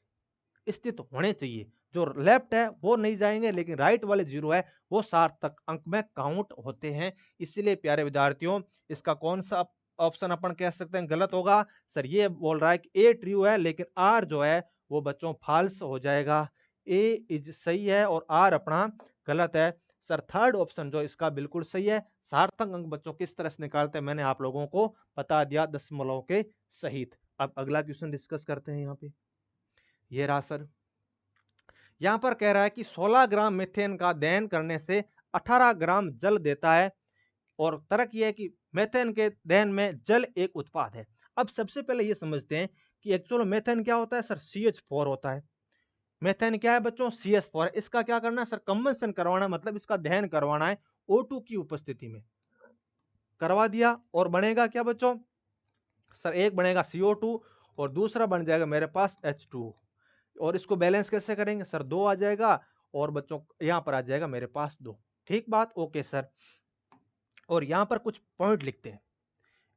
स्थित होने चाहिए। जो लेफ्ट है वो नहीं जाएंगे, लेकिन राइट वाले जीरो है वो सार्थक अंक में काउंट होते हैं। इसलिए प्यारे विद्यार्थियों इसका कौन सा ऑप्शन अपन कह सकते हैं गलत होगा, सर ये बोल रहा है कि ए ट्रू है, लेकिन आर जो है वो बच्चों फॉल्स हो जाएगा। ए इज सही है और आर अपना गलत है। सर थर्ड ऑप्शन जो इसका बिल्कुल सही है। सार्थक अंक बच्चों किस तरह से निकालते हैं मैंने आप लोगों को बता दिया दशमलव के सहित। अब अगला क्वेश्चन डिस्कस करते हैं। यहाँ पे ये रहा सर, यहां पर कह रहा है कि 16 ग्राम मीथेन का दहन करने से 18 ग्राम जल देता है, और तर्क यह है कि मीथेन के दहन में जल एक उत्पाद है। अब सबसे पहले यह समझते हैं कि एक्चुअल मीथेन क्या होता है, सर CH4 होता है। मीथेन क्या है बच्चों, CH4 है। इसका क्या करना है सर, कंबंशन करवाना, मतलब इसका दहन करवाना है O2 की उपस्थिति में। करवा दिया और बनेगा क्या बच्चों, सर एक बनेगा CO2 और दूसरा बन जाएगा मेरे पास H2। और इसको बैलेंस कैसे करेंगे, सर 2 आ जाएगा और बच्चों यहां पर आ जाएगा मेरे पास 2। ठीक बात, ओके सर। और यहां पर कुछ पॉइंट लिखते हैं।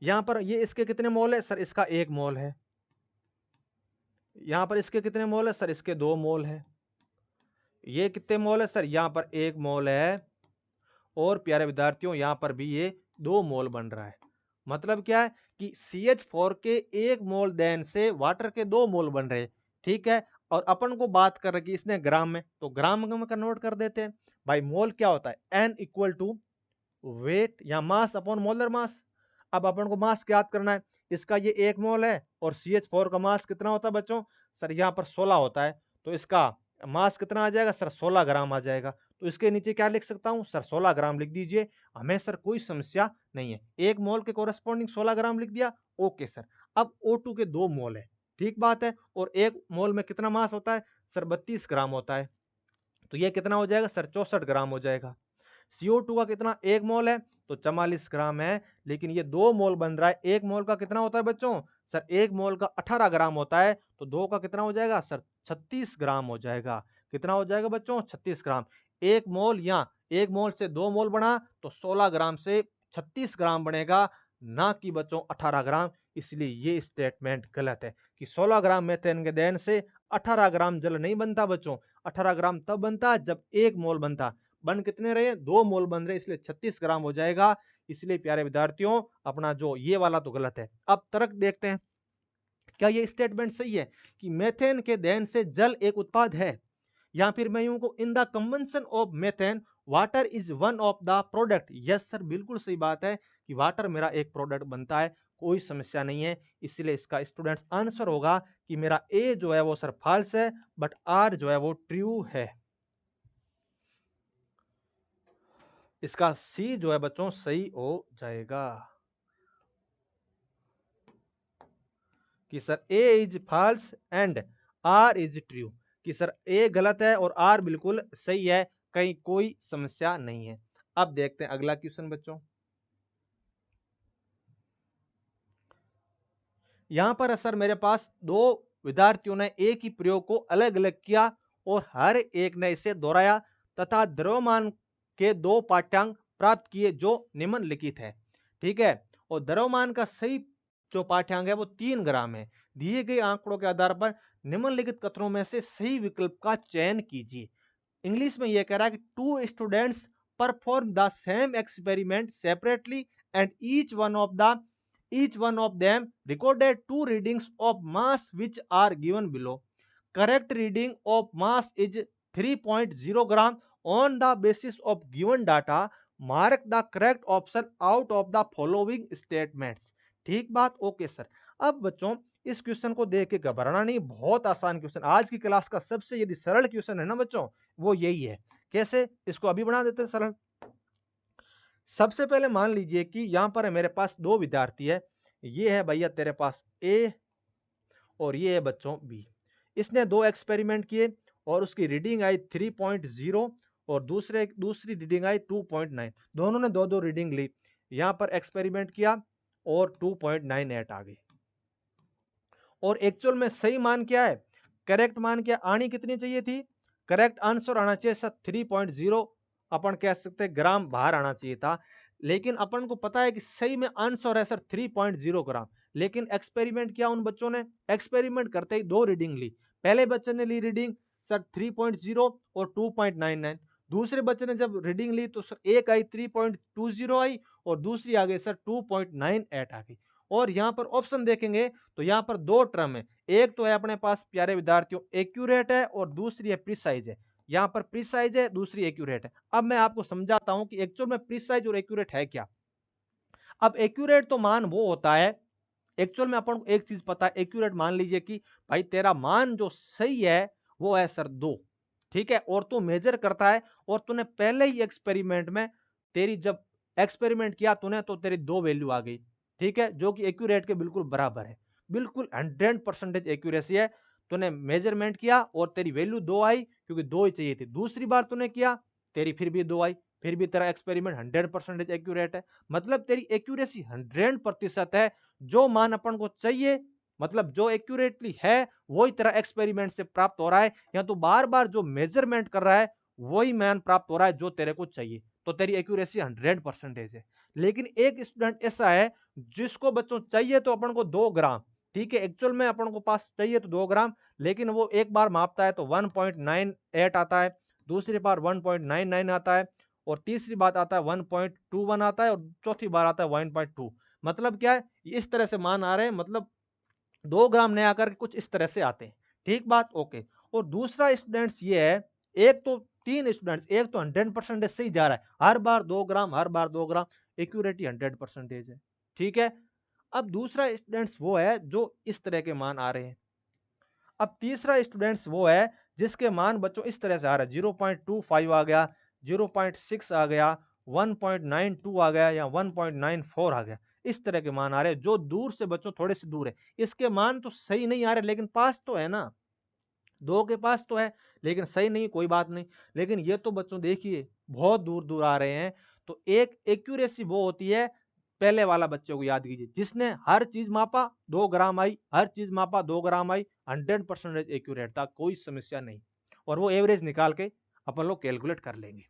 यहां पर ये इसके कितने मोल है, सर इसका 1 मोल है। यहां पर इसके कितने मोल है, सर इसके 2 मोल है। ये कितने मोल है, सर यहां पर 1 मोल है। और प्यारे विद्यार्थियों यहां पर भी ये 2 मोल बन रहा है। मतलब क्या है कि CH4 के 1 मोल दहन से वाटर के 2 मोल बन रहे, ठीक है। और अपन को बात कर रखी इसने ग्राम में, तो ग्राम में कन्वर्ट कर देते हैं। भाई मोल क्या होता है, N इक्वल टू वेट या मास अपॉन मोलर मास। अब अपन को मास याद करना है, इसका ये 1 मोल है और CH4 का मास कितना होता है बच्चों, सर यहाँ पर 16 होता है, तो इसका मास कितना आ जाएगा, सर 16 ग्राम आ जाएगा। तो इसके नीचे क्या लिख सकता हूं, सर 16 ग्राम लिख दीजिए, हमें सर कोई समस्या नहीं है। 1 मोल के कोरेस्पॉन्डिंग 16 ग्राम लिख दिया, ओके सर। अब O2 के 2 मोल है, ठीक बात है, और 1 मोल में कितना मास होता है, सर 32 ग्राम होता है। तो ये कितना हो जाएगा, सर 64 ग्राम हो जाएगा। CO2 का कितना, 1 मोल है तो 44 ग्राम है, लेकिन ये 2 मोल बन रहा है। 1 मोल का कितना होता है बच्चों, सर 1 मोल का 18 ग्राम होता है, तो 2 का कितना हो जाएगा, सर 36 ग्राम हो जाएगा। कितना हो जाएगा बच्चों, 36 ग्राम। 1 मोल या 1 मोल से 2 मोल बना तो 16 ग्राम से 36 ग्राम बनेगा, ना कि बच्चों 18 ग्राम। इसलिए ये स्टेटमेंट गलत है कि 16 ग्राम मीथेन के दहन से 18 ग्राम जल नहीं बनता बच्चों। 18 ग्राम तब बनता जब 1 मोल बनता। बन कितने रहे, 2 मोल बन रहे, इसलिए 36 ग्राम हो जाएगा। इसलिए प्यारे विद्यार्थियों अपना जो ये वाला तो गलत है। अब तर्क देखते हैं, क्या ये स्टेटमेंट सही है कि मेथेन के दहन से जल एक उत्पाद है, या फिर मैं यूं को in the combustion of methane water is one of the product. Yes sir बिल्कुल सही बात है कि वाटर मेरा एक प्रोडक्ट बनता है, कोई समस्या नहीं है। इसलिए इसका स्टूडेंट्स आंसर होगा कि मेरा ए जो है वो सर फॉल्स है, बट आर जो है वो ट्रू है। इसका सी जो है बच्चों सही हो जाएगा कि sir A is false and R is true, कि सर ए गलत है और आर बिल्कुल सही है, कहीं कोई समस्या नहीं है। अब देखते हैं अगला क्वेश्चन बच्चों। यहां पर सर मेरे पास दो विद्यार्थियों ने एक ही प्रयोग को अलग अलग किया और हर एक ने इसे दोहराया तथा द्रव्यमान के दो पाठ्यांक प्राप्त किए जो निम्नलिखित है। ठीक है, और द्रव्यमान का सही जो पाठ्यांक है वो 3 ग्राम है। दिए गए आंकड़ों के आधार पर निम्नलिखित कथनों में से सही विकल्प का चयन कीजिए। इंग्लिश में यह कह रहा है कि two students perform the same experiment separately and each one of them recorded two readings of mass which are given below. Correct reading of mass is 3.0 gram. On the basis of given data, mark the correct option out of the following statements. ठीक बात, okay sir. अब बच्चों इस question को देख के घबराना नहीं, बहुत आसान क्वेश्चन, आज की क्लास का सबसे यदि सरल क्वेश्चन है ना बच्चों, वो यही है। कैसे, इसको अभी बना देते हैं सरल। सबसे पहले मान लीजिए कि यहां पर है मेरे पास दो विद्यार्थी है, ये है भैया तेरे पास ए और ये है बच्चों बी। इसने दो एक्सपेरिमेंट किए और उसकी रीडिंग आई 3.0 और दूसरी रीडिंग आई 2.9। दोनों ने दो दो रीडिंग ली, यहां पर एक्सपेरिमेंट किया और 2.98 आ गई। और एक्चुअल में सही मान क्या है, करेक्ट मान क्या आनी कितनी चाहिए थी, करेक्ट आंसर आना चाहिए सर 3.0 अपन कह सकते ग्राम बाहर आना चाहिए था। लेकिन अपन को पता है कि सही में आंसर है सर 3.0 ग्राम। लेकिन एक्सपेरिमेंट किया उन बच्चों ने, एक्सपेरिमेंट करते ही दो रीडिंग ली। पहले बच्चे ने ली रीडिंग सर 3.0 और 2.99। दूसरे बच्चे ने जब रीडिंग ली तो सर एक आई 3.20 आई और दूसरी आ गई सर 2.98 आ गई। और यहाँ पर ऑप्शन देखेंगे तो यहाँ पर दो टर्म है, एक तो है अपने पास प्यारे विद्यार्थियों एक्यूरेट है और दूसरी है प्रिसाइज है। यहाँ पर प्रिसाइज है, दूसरी एक्यूरेट है। अब मैं आपको समझाता हूं कि एक्चुअल में प्रिसाइज और एक्यूरेट है क्या। अब एक्यूरेट तो मान वो होता है, एक्चुअल में अपन को एक चीज पता है, एक्यूरेट मान लीजिए कि भाई तेरा मान जो सही है वो है सर 2। ठीक है, और तू मेजर करता है और तूने पहले ही एक्सपेरिमेंट में, तेरी जब एक्सपेरिमेंट किया तूने तो तेरी दो वैल्यू आ गई। ठीक है, जो कि एक्यूरेट के बिल्कुल बराबर है, बिल्कुल 100% एक्यूरेसी है। तूने मेजरमेंट किया और तेरी वैल्यू 2 आई क्योंकि 2 ही चाहिए थी। दूसरी बार तूने किया, तेरी फिर भी 2 आई, फिर भी तेरा एक्सपेरिमेंट 100% एक्यूरेट है। मतलब तेरी एक्यूरेसी 100% है। जो मान अपन को चाहिए, मतलब जो एक्यूरेटली है वही तेरा एक्सपेरिमेंट से प्राप्त हो रहा है, या तो बार बार जो मेजरमेंट कर रहा है वही मान प्राप्त हो रहा है जो तेरे को चाहिए, तो तेरी एक्यूरेसी 100% है। लेकिन एक स्टूडेंट ऐसा है जिसको बच्चों चाहिए तो अपन को 2 ग्राम, ठीक है, एक्चुअल में अपन को पास चाहिए तो 2 ग्राम, लेकिन वो एक बार मापता है तो 1.98 आता है, दूसरी बार 1.99 आता है, और तीसरी बात आता है 1.21 आता है, और चौथी बार आता है 1.2। मतलब क्या है, इस तरह से मान आ रहे हैं, मतलब 2 ग्राम नहीं आकर के कुछ इस तरह से आते हैं। ठीक बात, ओके। और दूसरा स्टूडेंट्स ये है, एक तो तीन स्टूडेंट्स, एक तो 100% सही जा रहा है, हर बार 2 ग्राम, हर बार 2 ग्राम, एक्यूरेटी 100% है। ठीक है, अब दूसरा स्टूडेंट्स वो है जो इस तरह के मान आ रहे हैं। अब तीसरा स्टूडेंट्स वो है जिसके मान बच्चों इस तरह से आ रहा है, 0.25 आ गया, 0.6 आ गया, 1.92 आ गया, या 1.94 आ गया। इस तरह के मान आ रहे हैं जो दूर से बच्चों थोड़े से दूर है। इसके मान तो सही नहीं आ रहे लेकिन पास तो है ना, दो के पास तो है, लेकिन सही नहीं, कोई बात नहीं। लेकिन ये तो बच्चों देखिए बहुत दूर दूर आ रहे हैं। तो एक एक्यूरेसी वो होती है, पहले वाला बच्चों को याद कीजिए, जिसने हर चीज मापा 2 ग्राम आई, हर चीज मापा 2 ग्राम आई, 100% एक्यूरेट था, कोई समस्या नहीं। और वो एवरेज निकाल के अपन लोग कैलकुलेट कर लेंगे।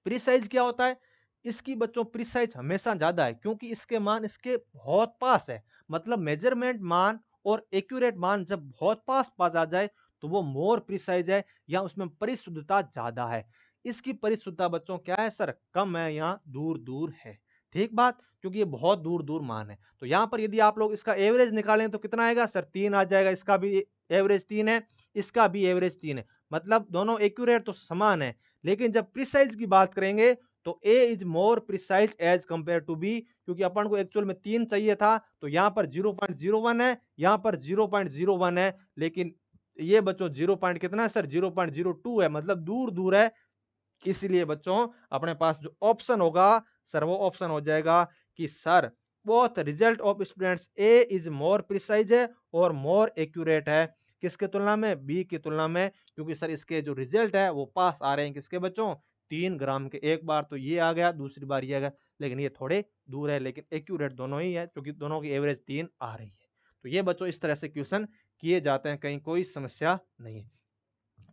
प्रीसाइज क्या होता है, इसकी बच्चों प्रीसाइज हमेशा ज्यादा है क्योंकि इसके मान इसके बहुत पास है। मतलब मेजरमेंट मान और एक्यूरेट मान जब बहुत पास पास आ जाए तो वो मोर प्रिसाइज है, या उसमें परिशुद्धता ज्यादा है। इसकी परिशुद्धता बच्चों क्या है सर, कम है, यहाँ दूर दूर है। ठीक बात, क्योंकि ये बहुत दूर दूर मान है। तो यहाँ पर यदि आप लोग इसका एवरेज निकालें तो कितना आएगा सर, 3 आ जाएगा। इसका भी एवरेज 3 है, इसका भी एवरेज 3 है, मतलब दोनों एक्यूरेट तो समान है। लेकिन जब प्रिसाइज की बात करेंगे तो A is more precise as compare to B, क्योंकि अपन को एक्चुअल में 3 चाहिए था, तो यहां पर 0.01 है, यहां पर 0.01 है, लेकिन ये बच्चों 0 पॉइंट कितना है सर, 0.02 है, मतलब दूर दूर है। इसलिए बच्चों अपने पास जो ऑप्शन होगा सर, वो ऑप्शन हो जाएगा कि sir both result of students A is more precise है और मोर एक्यूरेट है, किसके तुलना में, बी की तुलना में। क्योंकि सर इसके जो रिजल्ट है वो पास आ रहे हैं किसके बच्चों, 3 ग्राम के। एक बार तो ये आ गया, दूसरी बार ये आ गया, लेकिन ये थोड़े दूर है, लेकिन एक्यूरेट दोनों ही है क्योंकि दोनों की एवरेज 3 आ रही है। तो ये बच्चों इस तरह से क्वेश्चन किए जाते हैं, कहीं कोई समस्या नहीं है।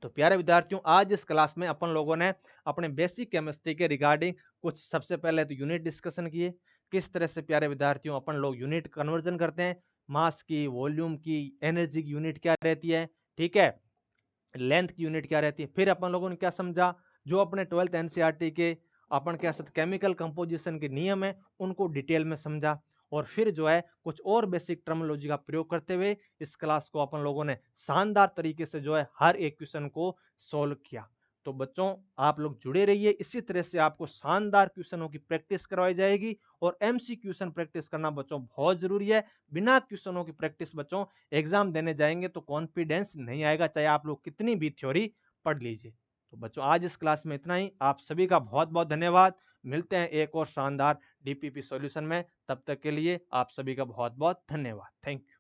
तो प्यारे विद्यार्थियों, आज इस क्लास में अपन लोगों ने अपने बेसिक केमिस्ट्री के रिगार्डिंग कुछ सबसे पहले तो यूनिट डिस्कशन किए। किस तरह से प्यारे विद्यार्थियों अपन लोग यूनिट कन्वर्जन करते हैं, मास की, वॉल्यूम की, एनर्जी की यूनिट क्या रहती है, ठीक है, लेंथ की यूनिट क्या रहती है। फिर अपन लोगों ने क्या समझा, जो अपने 12th एनसीईआरटी के अपन कह सकते केमिकल कंपोजिशन के नियम है, उनको डिटेल में समझा। और फिर जो है कुछ और बेसिक टर्मिनोलॉजी का प्रयोग करते हुए इस क्लास को अपन लोगों ने शानदार तरीके से जो है हर एक क्वेश्चन को सोल्व किया। तो बच्चों, आप लोग जुड़े रहिए, इसी तरह से आपको शानदार क्वेश्चनों की प्रैक्टिस करवाई जाएगी। और एमसी क्वेश्चन प्रैक्टिस करना बच्चों बहुत जरूरी है। बिना क्वेश्चनों की प्रैक्टिस बच्चों एग्जाम देने जाएंगे तो कॉन्फिडेंस नहीं आएगा, चाहे आप लोग कितनी भी थ्योरी पढ़ लीजिए। तो बच्चों, आज इस क्लास में इतना ही। आप सभी का बहुत बहुत धन्यवाद। मिलते हैं एक और शानदार डीपीपी सॉल्यूशन में। तब तक के लिए आप सभी का बहुत बहुत धन्यवाद। Thank you.